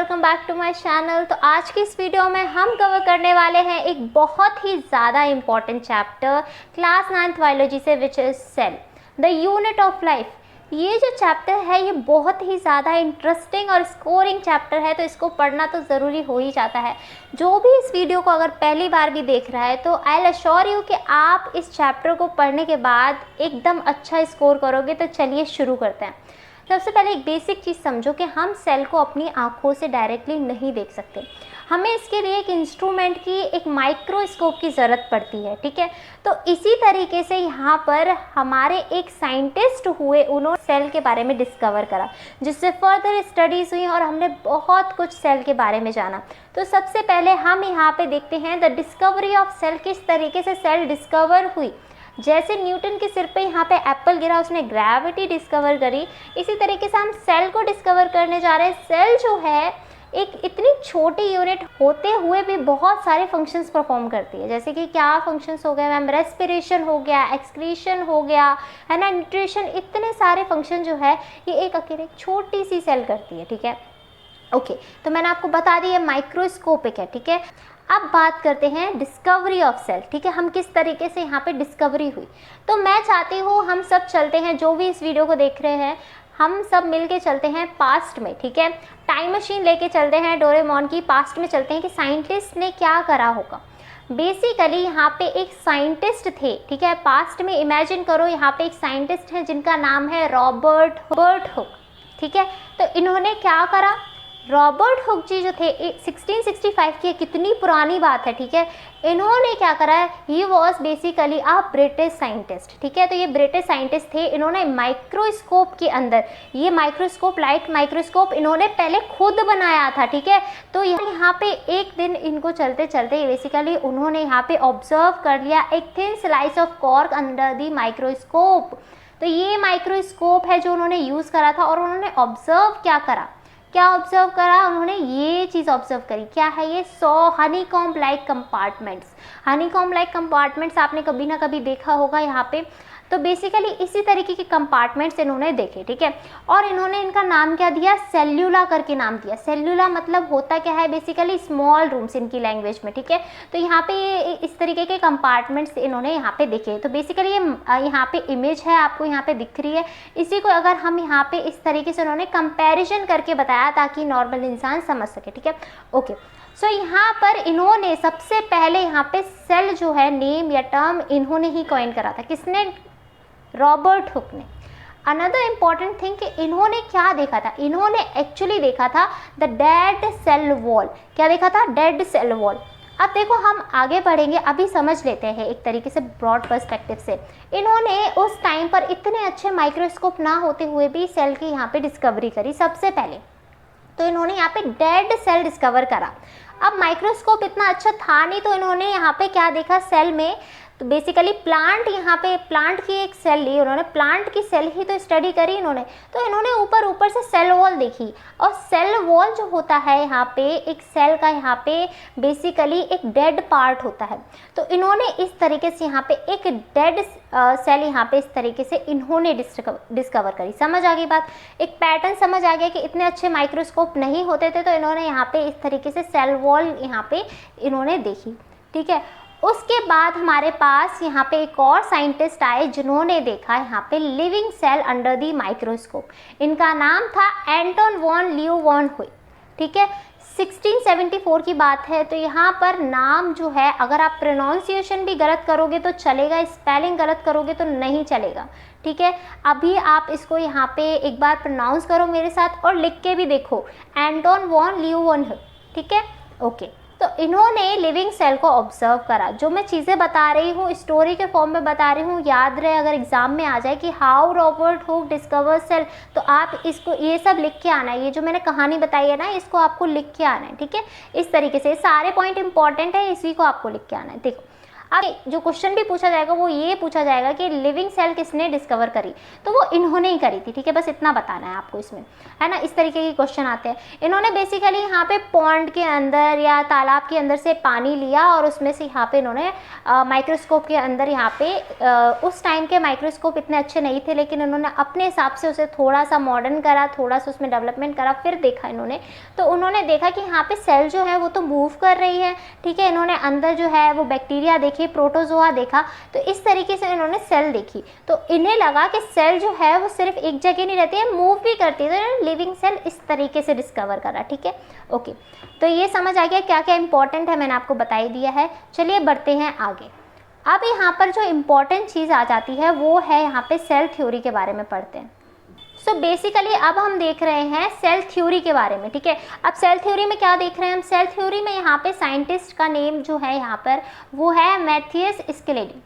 Welcome back to my channel. तो आज की इस वीडियो में हम कवर करने वाले हैं एक बहुत ही ज़्यादा important chapter class 9th biology से, which is cell the unit of life. ये जो चैप्टर है ये बहुत ही ज़्यादा इंटरेस्टिंग और स्कोरिंग चैप्टर है, तो इसको पढ़ना तो ज़रूरी हो ही जाता है। जो भी इस वीडियो को अगर पहली बार भी देख रहा है तो आई विल अश्योर यू कि आप इस चैप्टर को पढ़ने के बाद एकदम अच्छा स्कोर करोगे। तो चलिए शुरू करते हैं। सबसे पहले एक बेसिक चीज़ समझो कि हम सेल को अपनी आँखों से डायरेक्टली नहीं देख सकते, हमें इसके लिए एक इंस्ट्रूमेंट की, एक माइक्रोस्कोप की ज़रूरत पड़ती है। ठीक है, तो इसी तरीके से यहाँ पर हमारे एक साइंटिस्ट हुए, उन्होंने सेल के बारे में डिस्कवर करा, जिससे फर्दर स्टडीज़ हुई और हमने बहुत कुछ सेल के बारे में जाना। तो सबसे पहले हम यहाँ पे देखते हैं द डिस्कवरी ऑफ सेल, किस तरीके से सेल डिस्कवर हुई। जैसे न्यूटन के सिर पे यहाँ पे एप्पल गिरा, उसने ग्रेविटी डिस्कवर करी, इसी तरीके से हम सेल को डिस्कवर करने जा रहे हैं। सेल जो है एक इतनी छोटी यूनिट होते हुए भी बहुत सारे फंक्शंस परफॉर्म करती है। जैसे कि क्या फंक्शंस हो गए मैम, रेस्पिरेशन हो गया, एक्सक्रीशन हो गया, है ना, न्यूट्रिशन, इतने सारे फंक्शन जो है ये एक अकेले छोटी सी सेल करती है। ठीक है, ओके, तो मैंने आपको बता दी है माइक्रोस्कोपिक है। ठीक है, अब बात करते हैं डिस्कवरी ऑफ सेल। ठीक है, हम किस तरीके से यहाँ पे डिस्कवरी हुई। तो मैं चाहती हूँ हम सब चलते हैं, जो भी इस वीडियो को देख रहे हैं, हम सब मिलके चलते हैं पास्ट में। ठीक है, टाइम मशीन लेके चलते हैं डोरेमोन की, पास्ट में चलते हैं कि साइंटिस्ट ने क्या करा होगा। बेसिकली यहाँ पे एक साइंटिस्ट थे। ठीक है, पास्ट में इमेजिन करो, यहाँ पे एक साइंटिस्ट है जिनका नाम है रॉबर्ट हुक। ठीक है, तो इन्होंने क्या करा, रॉबर्ट हुक जी जो थे 1665 की, कितनी पुरानी बात है। ठीक है, इन्होंने क्या करा है, he was basically a British scientist. ठीक है, तो ये ब्रिटिश साइंटिस्ट थे। इन्होंने माइक्रोस्कोप के अंदर, ये माइक्रोस्कोप, लाइट माइक्रोस्कोप इन्होंने पहले खुद बनाया था। ठीक है, तो यहाँ पे एक दिन इनको चलते चलते बेसिकली उन्होंने यहाँ पे ऑब्जर्व कर लिया एक thin slice of cork under the microscope. तो ये माइक्रोस्कोप है जो उन्होंने यूज़ करा था, और उन्होंने ऑब्जर्व क्या ऑब्जर्व करा, उन्होंने ये चीज़ ऑब्जर्व करी। क्या है ये, 100 honeycomb like compartments. Honeycomb like compartments आपने कभी ना कभी देखा होगा यहाँ पे। तो बेसिकली इसी तरीके के कंपार्टमेंट्स इन्होंने देखे। ठीक है, और इन्होंने इनका नाम क्या दिया, सेल्यूला करके नाम दिया। सेल्यूला मतलब होता क्या है, बेसिकली स्मॉल रूम्स इनकी लैंग्वेज में। ठीक है, तो यहाँ पे ये इस तरीके के कंपार्टमेंट्स इन्होंने यहाँ पे देखे। तो बेसिकली ये यहाँ पे इमेज है, आपको यहाँ पे दिख रही है। इसी को अगर हम यहाँ पे इस तरीके से उन्होंने कंपेरिजन करके बताया ताकि नॉर्मल इंसान समझ सके। ठीक है, ओके, सो यहाँ पर इन्होंने सबसे पहले यहाँ पे सेल जो है नेम या टर्म इन्होंने ही कॉइन करा था। किसने, रॉबर्ट हुक ने। अनदर इम्पॉर्टेंट थिंग कि इन्होंने क्या देखा था, इन्होंने एक्चुअली देखा था द डेड सेल वॉल। क्या देखा था, डेड सेल वॉल। अब देखो हम आगे बढ़ेंगे, अभी समझ लेते हैं एक तरीके से ब्रॉड पर्सपेक्टिव से। इन्होंने उस टाइम पर इतने अच्छे माइक्रोस्कोप ना होते हुए भी सेल की यहाँ पे डिस्कवरी करी सबसे पहले। तो इन्होंने यहाँ पे डेड सेल डिस्कवर करा। अब माइक्रोस्कोप इतना अच्छा था नहीं, तो इन्होंने यहाँ पे क्या देखा सेल में, तो बेसिकली प्लांट, यहाँ पे प्लांट की एक सेल ली उन्होंने, प्लांट की सेल ही तो स्टडी करी इन्होंने। तो इन्होंने ऊपर से सेल वॉल देखी, और सेल वॉल जो होता है यहाँ पे एक सेल का, यहाँ पे बेसिकली एक डेड पार्ट होता है। तो इन्होंने इस तरीके से यहाँ पे एक डेड सेल यहाँ पे इस तरीके से इन्होंने डिस्कवर करी। समझ आ गई बात, एक पैटर्न समझ आ गया कि इतने अच्छे माइक्रोस्कोप नहीं होते थे, तो इन्होंने यहाँ पे इस तरीके से सेल वॉल यहाँ पे इन्होंने देखी। ठीक है, उसके बाद हमारे पास यहाँ पे एक और साइंटिस्ट आए जिन्होंने देखा यहाँ पे living cell under the microscope. इनका नाम था एंटोन वॉन लीeuwenhoek। ठीक है, 1674 की बात है। तो यहाँ पर नाम जो है, अगर आप प्रोनाउंसिएशन भी गलत करोगे तो चलेगा, स्पेलिंग गलत करोगे तो नहीं चलेगा। ठीक है, अभी आप इसको यहाँ पे एक बार प्रोनाउंस करो मेरे साथ और लिख के भी देखो, एंटोन वॉन लीeuwenhoek। ठीक है, ओके, तो इन्होंने लिविंग सेल को ऑब्जर्व करा। जो मैं चीज़ें बता रही हूँ स्टोरी के फॉर्म में बता रही हूँ, याद रहे अगर एग्जाम में आ जाए कि how Robert Hooke discover cell, तो आप इसको ये सब लिख के आना है। ये जो मैंने कहानी बताई है ना, इसको आपको लिख के आना है। ठीक है, इस तरीके से सारे पॉइंट इंपॉर्टेंट है, इसी को आपको लिख के आना है। देखो अब जो क्वेश्चन भी पूछा जाएगा वो ये पूछा जाएगा कि लिविंग सेल किसने डिस्कवर करी, तो वो इन्होंने ही करी थी, ठीक है, बस इतना बताना है आपको इसमें, है ना। इस तरीके के क्वेश्चन आते हैं। इन्होंने बेसिकली यहाँ पे पॉन्ड के अंदर या तालाब के अंदर से पानी लिया और उसमें से यहाँ पे इन्होंने माइक्रोस्कोप के अंदर यहाँ पे उस टाइम के माइक्रोस्कोप इतने अच्छे नहीं थे, लेकिन इन्होंने अपने हिसाब से उसे थोड़ा सा मॉडर्न करा, थोड़ा सा उसमें डेवलपमेंट करा, फिर देखा इन्होंने, तो उन्होंने देखा कि यहाँ पे सेल जो है वो तो मूव कर रही है, ठीक है। इन्होंने अंदर जो है वो बैक्टीरिया देखे, प्रोटोजोआ देखा, तो इस तरीके से इन्होंने सेल देखी, तो इन्हें लगा कि सेल जो है वो सिर्फ एक जगह नहीं रहती है, मूव भी करती है, तो लिविंग सेल इस तरीके से डिस्कवर करा, ठीक है। ओके, तो ये समझ आ गया क्या क्या इंपॉर्टेंट है, मैंने आपको बता ही दिया है। चलिए बढ़ते हैं आगे। अब यहाँ पर जो इम्पोर्टेंट चीज़ आ जाती है वो है यहाँ पे सेल थ्योरी के बारे में पढ़ते हैं। सो बेसिकली अब हम देख रहे हैं सेल थ्योरी के बारे में, ठीक है। अब सेल थ्योरी में क्या देख रहे हैं हम, सेल थ्योरी में यहाँ पे साइंटिस्ट का नेम जो है यहाँ पर वो है मैथियस स्क्लेडिन।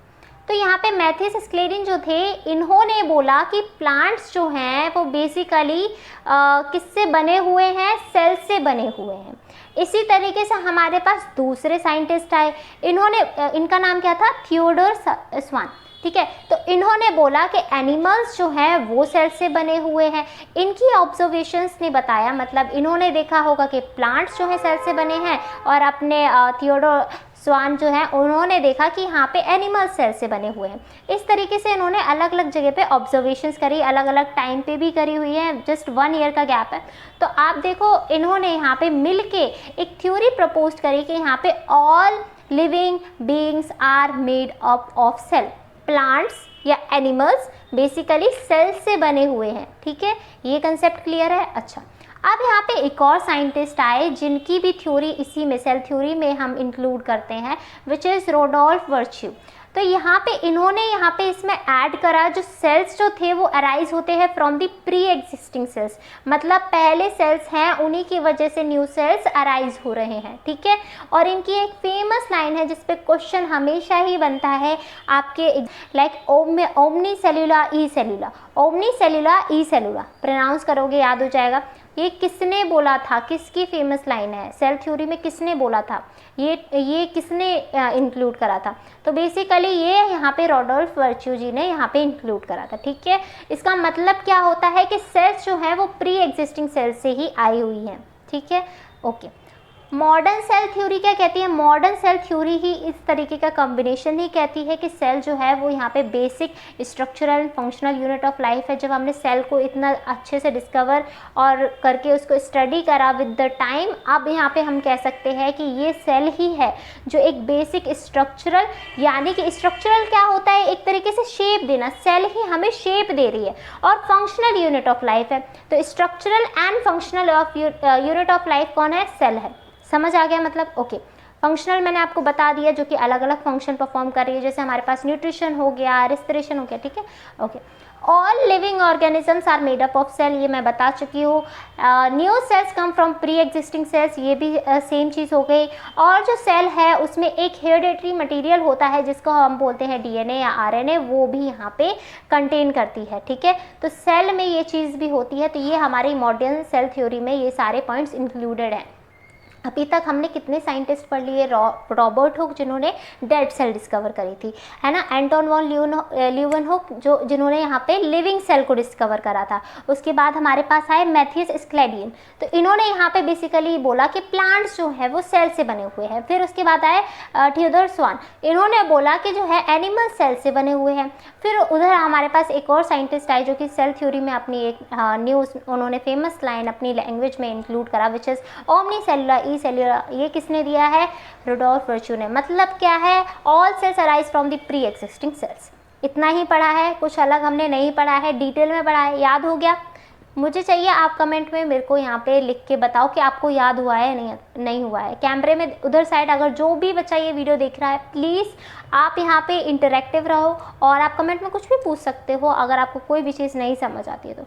तो यहाँ पे मैथियस स्क्लेडिन जो थे, इन्होंने बोला कि प्लांट्स जो हैं वो बेसिकली किससे बने हुए हैं, सेल से बने हुए हैं। इसी तरीके से हमारे पास दूसरे साइंटिस्ट आए, इन्होंने इनका नाम क्या था, थियोडोर स्वान, ठीक है। तो इन्होंने बोला कि एनिमल्स जो हैं वो सेल से बने हुए हैं। इनकी ऑब्जर्वेशंस ने बताया, मतलब इन्होंने देखा होगा कि प्लांट्स जो है सेल से बने हैं, और अपने थियोडोर स्वान जो है उन्होंने देखा कि यहाँ पे एनिमल सेल से बने हुए हैं। इस तरीके से इन्होंने अलग अलग जगह पे ऑब्जर्वेशंस करी, अलग अलग टाइम पे भी करी हुई है, जस्ट 1 ईयर का गैप है। तो आप देखो इन्होंने यहाँ पे मिल के एक थ्योरी प्रपोज करी कि यहाँ पे all living beings are made up of cell, plants या एनिमल्स बेसिकली सेल से बने हुए हैं, ठीक है। ये कंसेप्ट क्लियर है। अच्छा, अब यहाँ पे एक और साइंटिस्ट आए जिनकी भी थ्योरी इसी में सेल थ्योरी में हम इंक्लूड करते हैं, विच इज़ रोडोल्फ वर्च्यू। तो यहाँ पे इन्होंने यहाँ पे इसमें ऐड करा, जो सेल्स जो थे वो अराइज होते हैं from the pre existing sales, मतलब पहले सेल्स हैं उन्हीं की वजह से न्यू सेल्स अराइज हो रहे हैं, ठीक है। और इनकी एक फेमस लाइन है जिसपे क्वेश्चन हमेशा ही बनता है आपके, लाइक ओमनी सेल्यूला ई सेल्यूला, ओमनी सेल्यूला ई सेल्यूला प्रोनाउंस करोगे याद हो जाएगा। ये किसने बोला था, किसकी फेमस लाइन है, सेल थ्योरी में किसने बोला था, ये किसने इंक्लूड करा था, तो बेसिकली ये यहाँ पे रोडोल्फ वर्च्यू जी ने यहाँ पे इंक्लूड करा था, ठीक है। इसका मतलब क्या होता है कि सेल्स जो है वो प्री एग्जिस्टिंग सेल्स से ही आई हुई हैं, ठीक है। ओके, मॉडर्न सेल थ्योरी क्या कहती है, मॉडर्न सेल थ्योरी ही इस तरीके का कॉम्बिनेशन ही कहती है कि सेल जो है वो यहाँ पे basic structural and functional unit of life है। जब हमने सेल को इतना अच्छे से डिस्कवर और करके उसको स्टडी करा विद द टाइम, अब यहाँ पे हम कह सकते हैं कि ये सेल ही है जो एक बेसिक स्ट्रक्चरल, यानी कि स्ट्रक्चरल क्या होता है, एक तरीके से शेप देना, सेल ही हमें शेप दे रही है, और फंक्शनल यूनिट ऑफ लाइफ है। तो structural and functional of unit of life कौन है, सेल है। समझ आ गया मतलब। ओके, फंक्शनल मैंने आपको बता दिया, जो कि अलग अलग फंक्शन परफॉर्म कर रही है, जैसे हमारे पास न्यूट्रिशन हो गया, रेस्पिरेशन हो गया, ठीक है। Okay, all living organisms are made up of cell, ये मैं बता चुकी हूँ। New cells come from pre existing cells, ये भी सेम चीज़ हो गई। और जो सेल है उसमें एक हेरिडेटरी मटेरियल होता है जिसको हम बोलते हैं डीएनए या आरएनए, वो भी यहाँ पे कंटेन करती है, ठीक है। तो सेल में ये चीज़ भी होती है। तो ये हमारी मॉडर्न सेल थ्योरी में ये सारे पॉइंट्स इंक्लूडेड हैं। अभी तक हमने कितने साइंटिस्ट पढ़ लिए, रॉबर्ट हुक जिन्होंने डेड सेल डिस्कवर करी थी, है ना, एंटोन वॉन ल्यूवेनहुक जो जिन्होंने यहाँ पे लिविंग सेल को डिस्कवर करा था। उसके बाद हमारे पास आए मैथियस स्क्लेडिन, तो इन्होंने यहाँ पे बेसिकली बोला कि प्लांट्स जो है वो सेल से बने हुए हैं। फिर उसके बाद आए थियोडोर स्वान, इन्होंने बोला कि जो है एनिमल सेल से बने हुए हैं। फिर उधर हमारे पास एक और साइंटिस्ट आए जो कि सेल थ्योरी में अपनी एक न्यूज़ उन्होंने फेमस लाइन अपनी लैंग्वेज में इंक्लूड करा, which is omni cellular E cellular. ये किसने दिया है, रोडोल्फ वर्च्यू ने। मतलब क्या है, all cells arise from the pre existing cells. इतना ही पढ़ा है, कुछ अलग हमने नहीं पढ़ा है, डिटेल में पढ़ा है। याद हो गया? मुझे चाहिए आप कमेंट में मेरे को यहाँ पे लिख के बताओ कि आपको याद हुआ है नहीं हुआ है। कैमरे में उधर साइड अगर जो भी बच्चा ये वीडियो देख रहा है, प्लीज़ आप यहाँ पे इंटरेक्टिव रहो और आप कमेंट में कुछ भी पूछ सकते हो अगर आपको कोई भी चीज़ नहीं समझ आती है तो,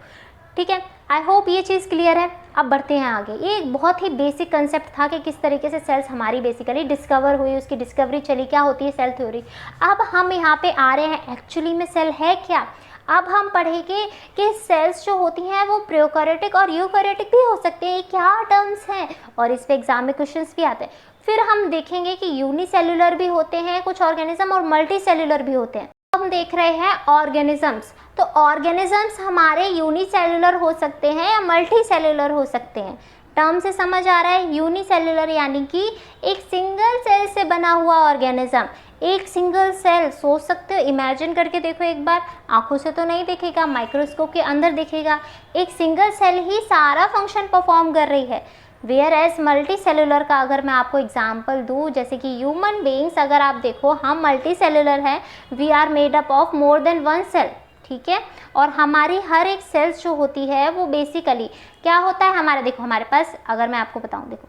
ठीक है। आई होप ये चीज़ क्लियर है। अब बढ़ते हैं आगे। ये एक बहुत ही बेसिक कंसेप्ट था कि किस तरीके से सेल्स हमारी बेसिकली डिस्कवर हुई, उसकी डिस्कवरी चली, क्या होती है सेल थ्योरी। अब हम यहाँ पे आ रहे हैं एक्चुअली में सेल है क्या। अब हम पढ़ेंगे कि सेल्स जो होती हैं वो प्रोकैरियोटिक और यूकैरियोटिक भी हो सकते हैं। ये क्या टर्म्स हैं और इस पे एग्जाम में क्वेश्चंस भी आते हैं। फिर हम देखेंगे कि यूनिसेल्युलर भी होते हैं कुछ ऑर्गेनिज्म और मल्टी सेल्युलर भी होते हैं। हम देख रहे हैं ऑर्गेनिजम्स। तो ऑर्गेनिजम्स हमारे यूनिसेल्युलर हो सकते हैं या मल्टी सेल्युलर हो सकते हैं। टर्म से समझ आ रहा है, यूनिसेल्युलर यानी कि एक सिंगल सेल से बना हुआ ऑर्गेनिज्म। एक सिंगल सेल, सोच सकते हो, इमेजिन करके देखो एक बार, आंखों से तो नहीं दिखेगा, माइक्रोस्कोप के अंदर दिखेगा। एक सिंगल सेल ही सारा फंक्शन परफॉर्म कर रही है। वेयर एज मल्टी सेलुलर का अगर मैं आपको एग्जांपल दूँ, जैसे कि ह्यूमन बीइंग्स, अगर आप देखो हम मल्टी सेलुलर हैं, we are made up of more than one cell, ठीक है। और हमारी हर एक सेल्स जो होती है वो बेसिकली क्या होता है हमारे, देखो हमारे पास, अगर मैं आपको बताऊँ, देखो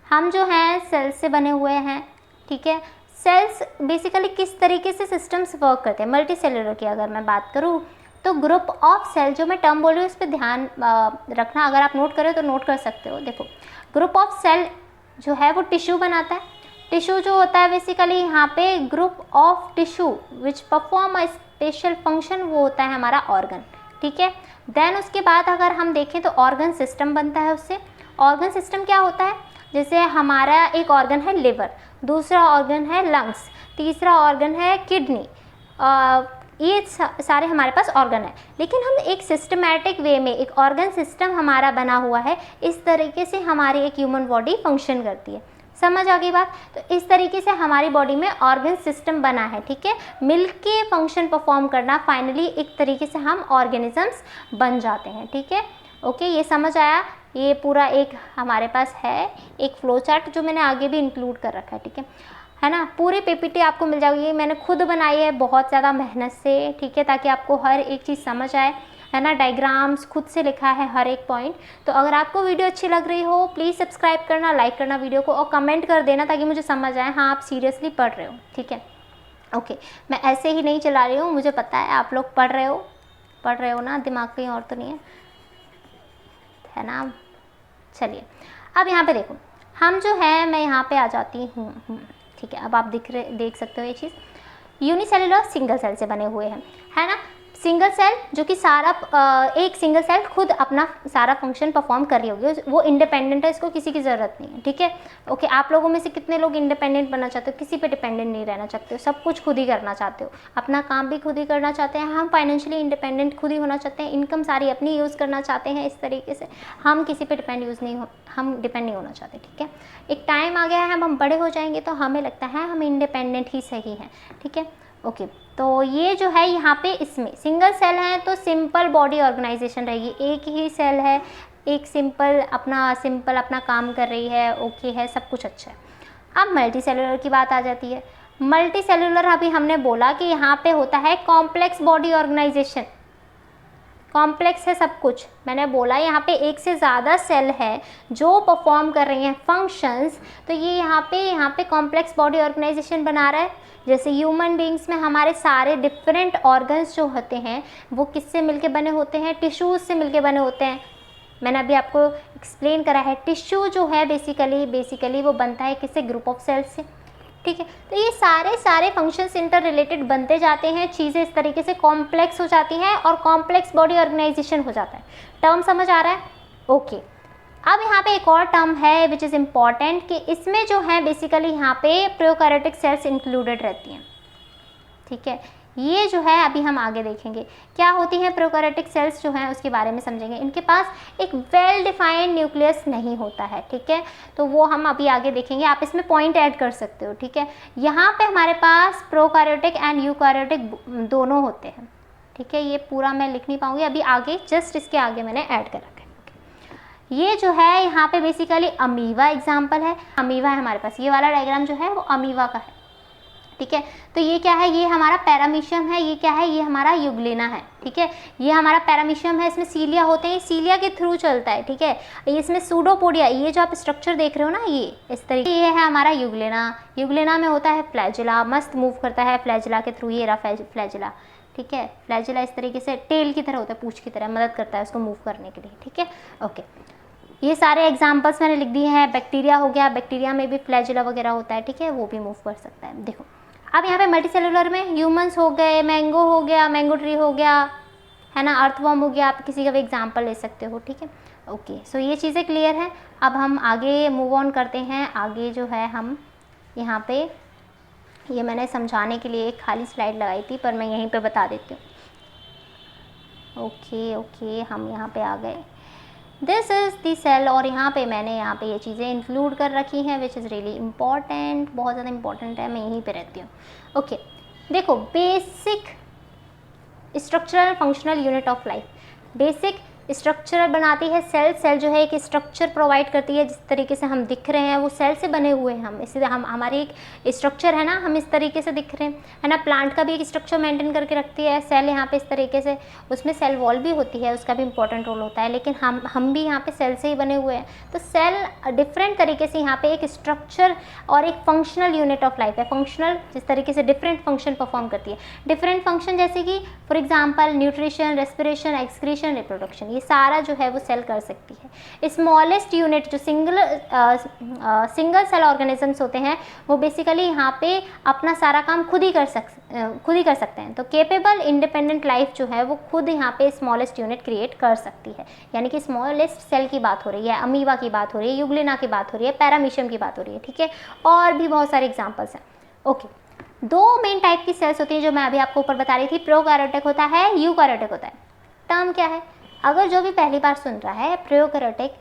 हम जो हैं सेल्स से बने हुए हैं, ठीक है। सेल्स बेसिकली किस तरीके से सिस्टम्स वर्क करते हैं, मल्टी सेलुलर की अगर मैं बात करूँ तो ग्रुप ऑफ सेल, जो मैं टर्म बोल रही हूँ इस पर ध्यान रखना, अगर आप नोट करें तो नोट कर सकते हो। देखो ग्रुप ऑफ सेल जो है वो टिश्यू बनाता है। टिश्यू जो होता है बेसिकली यहाँ पे group of tissue which perform a special function, वो होता है हमारा ऑर्गन, ठीक है। देन उसके बाद अगर हम देखें तो ऑर्गन सिस्टम बनता है उससे। ऑर्गन सिस्टम क्या होता है, जैसे हमारा एक ऑर्गन है लिवर, दूसरा ऑर्गन है लंग्स, तीसरा ऑर्गन है किडनी, ये सारे हमारे पास ऑर्गन है। लेकिन हम एक सिस्टमैटिक वे में एक ऑर्गन सिस्टम हमारा बना हुआ है, इस तरीके से हमारी एक ह्यूमन बॉडी फंक्शन करती है। समझ आ गई बात। तो इस तरीके से हमारी बॉडी में ऑर्गन सिस्टम बना है, ठीक है, मिलके फंक्शन परफॉर्म करना, फाइनली एक तरीके से हम ऑर्गेनिजम्स बन जाते हैं, ठीक है। ओके, ये समझ आया। ये पूरा एक हमारे पास है एक फ्लो चार्ट जो मैंने आगे भी इंक्लूड कर रखा है, ठीक है ना। पूरी पीपीटी आपको मिल जाएगी, मैंने खुद बनाई है बहुत ज़्यादा मेहनत से, ठीक है, ताकि आपको हर एक चीज़ समझ आए, है ना। डायग्राम्स खुद से लिखा है हर एक पॉइंट। तो अगर आपको वीडियो अच्छी लग रही हो प्लीज़ सब्सक्राइब करना, लाइक करना वीडियो को, और कमेंट कर देना ताकि मुझे समझ आए हाँ आप सीरियसली पढ़ रहे हो, ठीक है। ओके, मैं ऐसे ही नहीं चला रही हूँ, मुझे पता है आप लोग पढ़ रहे हो ना, दिमाग कहीं और तो नहीं है ना। चलिए अब यहाँ पे देखो, हम जो है, मैं यहाँ पे आ जाती हूँ, ठीक है। अब आप देख सकते हो ये चीज़, यूनिसेल्युलर सिंगल सेल से बने हुए हैं, है ना। सिंगल सेल जो कि सारा एक सिंगल सेल खुद अपना सारा फंक्शन परफॉर्म कर रही होगी, वो इंडिपेंडेंट है, इसको किसी की ज़रूरत नहीं है, ठीक है। ओके, आप लोगों में से कितने लोग इंडिपेंडेंट बनना चाहते हो, किसी पे डिपेंडेंट नहीं रहना चाहते हो, सब कुछ खुद ही करना चाहते हो, अपना काम भी खुद ही करना चाहते हैं। हम फाइनेंशियली इंडिपेंडेंट खुद ही होना चाहते हैं, इनकम सारी अपनी यूज़ करना चाहते हैं, इस तरीके से हम किसी पे हम डिपेंड नहीं होना चाहते, ठीक है। एक टाइम आ गया है, हम बड़े हो जाएंगे तो हमें लगता है हम इंडिपेंडेंट ही सही हैं, ठीक है। ओके, तो ये जो है यहाँ पे इसमें सिंगल सेल है तो सिंपल बॉडी ऑर्गेनाइजेशन रहेगी, एक ही सेल है, एक सिंपल अपना काम कर रही है, ओके है, सब कुछ अच्छा है। अब मल्टी सेलुलर की बात आ जाती है। मल्टी सेलुलर अभी हमने बोला कि यहाँ पे होता है कॉम्प्लेक्स बॉडी ऑर्गेनाइजेशन, कॉम्प्लेक्स है सब कुछ। मैंने बोला यहाँ पे एक से ज़्यादा सेल है जो परफॉर्म कर रही हैं फंक्शंस, तो ये यहाँ पे कॉम्प्लेक्स बॉडी ऑर्गेनाइजेशन बना रहा है। जैसे ह्यूमन बीइंग्स में हमारे सारे डिफरेंट ऑर्गन्स जो होते हैं वो किससे मिलके बने होते हैं, टिश्यूज़ से मिलके बने होते हैं। मैंने अभी आपको एक्सप्लेन करा है, टिश्यू जो है बेसिकली वो बनता है किससे, ग्रुप ऑफ सेल्स से, ठीक है। तो ये सारे फंक्शंस इंटर रिलेटेड बनते जाते हैं, चीज़ें इस तरीके से कॉम्प्लेक्स हो जाती हैं और कॉम्प्लेक्स बॉडी ऑर्गेनाइजेशन हो जाता है। टर्म समझ आ रहा है? ओके, अब यहाँ पे एक और टर्म है विच इज़ इम्पॉर्टेंट, कि इसमें जो है बेसिकली यहाँ पे प्रोकैरियोटिक सेल्स इंक्लूडेड रहती हैं, ठीक है। ये जो है अभी हम आगे देखेंगे क्या होती हैं प्रोकैरियोटिक सेल्स जो हैं, उसके बारे में समझेंगे। इनके पास एक वेल डिफाइंड न्यूक्लियस नहीं होता है, ठीक है, तो वो हम अभी आगे देखेंगे। आप इसमें पॉइंट ऐड कर सकते हो, ठीक है। यहाँ पे हमारे पास प्रोकैरियोटिक एंड यूकैरियोटिक दोनों होते हैं, ठीक है। ये पूरा मैं लिख नहीं पाऊँगी, अभी आगे जस्ट इसके आगे मैंने ऐड कर रखा है। ये जो है यहाँ पे बेसिकली अमीवा एग्जाम्पल है, अमीवा है हमारे पास, ये वाला डायग्राम जो है वो अमीवा का है, ठीक है। तो ये क्या है, ये हमारा पैरामीशियम है, ये क्या है, ये हमारा युग्लिना है, ठीक है। ये हमारा पैरामीशियम है, इसमें सीलिया होते हैं, सीलिया के थ्रू चलता है, ठीक है। इसमें सूडोपोडिया, ये जो आप स्ट्रक्चर देख रहे हो ना, ये इस तरीके, ये है हमारा युग्लिना। युग्लिना में होता है फ्लैजिला, मस्त मूव करता है फ्लैजिला के थ्रू, ये रहा फ्लैजिला, ठीक है। फ्लैजिला इस तरीके से टेल की तरह होता है, पूंछ की तरह, मदद करता है उसको मूव करने के लिए, ठीक है। ओके, ये सारे एग्जाम्पल्स मैंने लिख दिए हैं। बैक्टीरिया हो गया, बैक्टीरिया में भी फ्लैजिला वगैरह होता है, ठीक है, वो भी मूव कर सकता है। देखो अब यहाँ पे मल्टी सेलुलर में ह्यूमंस हो गए, मैंगो हो गया, मैंगो ट्री हो गया, है ना, अर्थवर्म हो गया, आप किसी का भी एग्जाम्पल ले सकते हो, ठीक है। ओके, सो ये चीज़ें क्लियर हैं। अब हम आगे मूव ऑन करते हैं। आगे जो है हम यहाँ पे, ये मैंने समझाने के लिए एक खाली स्लाइड लगाई थी पर मैं यहीं पे बता देती हूँ। ओके, हम यहाँ पे आ गए। दिस इज़ दी सेल, और यहाँ पे मैंने यहाँ पे ये चीज़ें इंक्लूड कर रखी हैं विच इज़ रियली इम्पॉर्टेंट, बहुत ज़्यादा इंपॉर्टेंट है, मैं यहीं पे रहती हूँ। ओके, देखो basic structural functional unit of life, basic structure बनाती है सेल। सेल जो है एक स्ट्रक्चर प्रोवाइड करती है, जिस तरीके से हम दिख रहे हैं वो सेल से बने हुए हैं हम, इसलिए हम हमारी एक स्ट्रक्चर है ना, हम इस तरीके से दिख रहे हैं, है ना। प्लांट का भी एक स्ट्रक्चर मेंटेन करके रखती है सेल यहाँ पे इस तरीके से, उसमें सेल वॉल भी होती है, उसका भी इंपॉर्टेंट रोल होता है, लेकिन हम भी यहाँ पे सेल से ही बने हुए हैं। तो सेल डिफरेंट तरीके से यहाँ पे एक स्ट्रक्चर और एक फंक्शनल यूनिट ऑफ लाइफ है। फंक्शनल जिस तरीके से डिफरेंट फंक्शन परफॉर्म करती है, डिफरेंट फंक्शन जैसे कि for example nutrition, respiration, excretion, reproduction, ये सारा जो है वो सेल कर सकती है। स्मॉलेस्ट यूनिट जो सिंगल सेल ऑर्गेनिजम्स होते हैं वो बेसिकली यहाँ पे अपना सारा काम खुद ही कर सकते हैं। तो केपेबल इंडिपेंडेंट लाइफ जो है वो खुद यहाँ पे स्मॉलेस्ट यूनिट क्रिएट कर सकती है, यानी कि स्मॉलेस्ट सेल की बात हो रही है, अमीबा की बात हो रही है, यूग्लिना की बात हो रही है, पैरामीशियम की बात हो रही है, ठीक है। और भी बहुत सारे एग्जाम्पल्स हैं। ओके, दो मेन टाइप की सेल्स होती हैं जो मैं अभी आपको ऊपर बता रही थी, प्रोकैरियोटिक होता है, यूकैरियोटिक होता है। टर्म क्या है, अगर जो भी पहली बार सुन रहा है, प्रोकैरियोटिक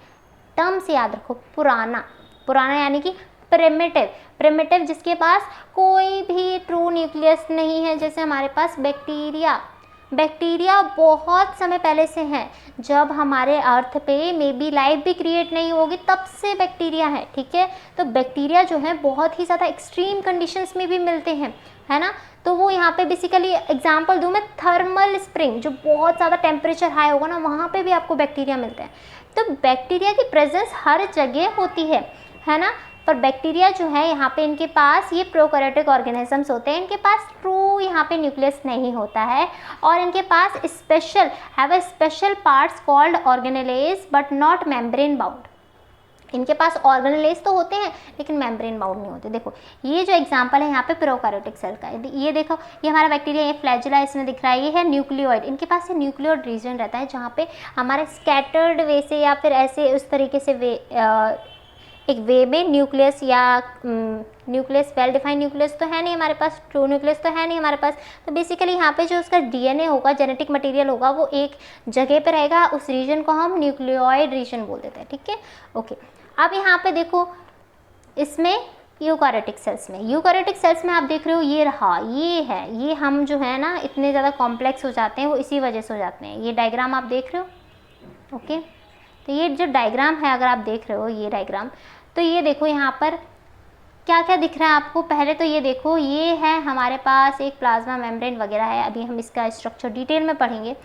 टर्म से याद रखो, पुराना यानी कि प्रिमिटिव जिसके पास कोई भी ट्रू न्यूक्लियस नहीं है, जैसे हमारे पास बैक्टीरिया बहुत समय पहले से हैं, जब हमारे अर्थ पे मे बी लाइफ भी क्रिएट नहीं होगी तब से बैक्टीरिया है, ठीक है। तो बैक्टीरिया जो है बहुत ही ज़्यादा एक्सट्रीम कंडीशंस में भी मिलते हैं, है ना। तो वो यहाँ पे बेसिकली एग्जांपल दूँ मैं, थर्मल स्प्रिंग, जो बहुत ज़्यादा टेम्परेचर हाई होगा ना, वहाँ पे भी आपको बैक्टीरिया मिलते हैं। तो बैक्टीरिया की प्रेजेंस हर जगह होती है ना। पर बैक्टीरिया जो है यहाँ पे इनके पास, ये प्रोकैरियोटिक ऑर्गेनिजम्स होते हैं, इनके पास ट्रू यहाँ पे न्यूक्लियस नहीं होता है, और इनके पास special parts called organelles but not membrane bound. इनके पास ऑर्गेनेलेज तो होते हैं लेकिन मेम्ब्रेन बाउंड नहीं होते। देखो ये जो एग्जांपल है यहाँ पे प्रोकैरियोटिक सेल का, ये देखो, ये हमारा बैक्टीरिया, ये फ्लैजिला इसमें दिख रहा है, ये है न्यूक्लियोइड। इनके पास ये न्यूक्लियोइड रीजन रहता है जहाँ पे हमारे स्कैटर्ड वे से या फिर ऐसे उस तरीके से एक वे में न्यूक्लियस या न्यूक्लियस, वेल डिफाइंड न्यूक्लियस तो है नहीं हमारे पास, ट्रू न्यूक्लियस तो है नहीं हमारे पास। तो बेसिकली यहाँ पे जो उसका डीएनए होगा, जेनेटिक मटेरियल होगा, वो एक जगह पे रहेगा, उस रीजन को हम न्यूक्लियोइड रीजन बोल देते हैं, ठीक है। ओके, अब यहाँ पे देखो, इसमें यूकैरियोटिक सेल्स में आप देख रहे हो, ये रहा, ये है, ये हम जो है ना इतने ज़्यादा कॉम्प्लेक्स हो जाते हैं वो इसी वजह से हो जाते हैं। ये डायग्राम आप देख रहे हो, ओके। तो ये जो डायग्राम है, अगर आप देख रहे हो ये डायग्राम, तो ये देखो यहाँ पर क्या क्या दिख रहा है आपको। पहले तो ये देखो, ये है हमारे पास एक प्लाज्मा मेम्ब्रेन वगैरह है, अभी हम इसका स्ट्रक्चर डिटेल में पढ़ेंगे।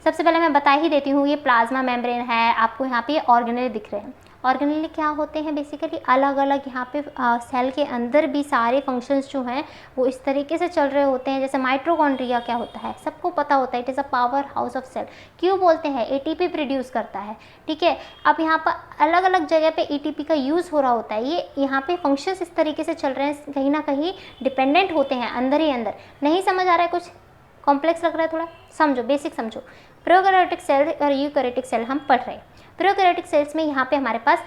सबसे पहले मैं बता ही देती हूँ, ये प्लाज्मा मेम्ब्रेन है, आपको यहाँ पे ऑर्गेनेल दिख रहे हैं। ऑर्गेनेल क्या होते हैं, बेसिकली अलग अलग यहाँ पे सेल के अंदर भी सारे फंक्शंस जो हैं वो इस तरीके से चल रहे होते हैं। जैसे माइटोकॉन्ड्रिया क्या होता है, सबको पता होता है, it is a power house of cell. क्यों बोलते हैं, एटीपी प्रोड्यूस करता है, ठीक है। अब यहाँ पर अलग अलग जगह पे एटीपी का यूज़ हो रहा होता है, ये यहाँ पे फंक्शंस इस तरीके से चल रहे हैं, कहीं ना कहीं डिपेंडेंट होते हैं अंदर ही अंदर। नहीं समझ आ रहा है, कुछ कॉम्प्लेक्स लग रहा है, थोड़ा समझो, बेसिक समझो। प्रोकैरियोटिक सेल और यूकैरियोटिक सेल हम पढ़ रहे हैं। प्रोकैरियोटिक सेल्स में यहाँ पे हमारे पास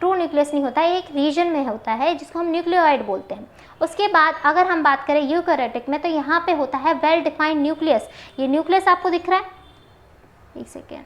ट्रू न्यूक्लियस नहीं होता है, एक रीजन में होता है जिसको हम न्यूक्लियोइड बोलते हैं। उसके बाद अगर हम बात करें यूकैरियोटिक में, तो यहाँ पे होता है वेल डिफाइंड न्यूक्लियस। ये न्यूक्लियस आपको दिख रहा है, एक सेकेंड,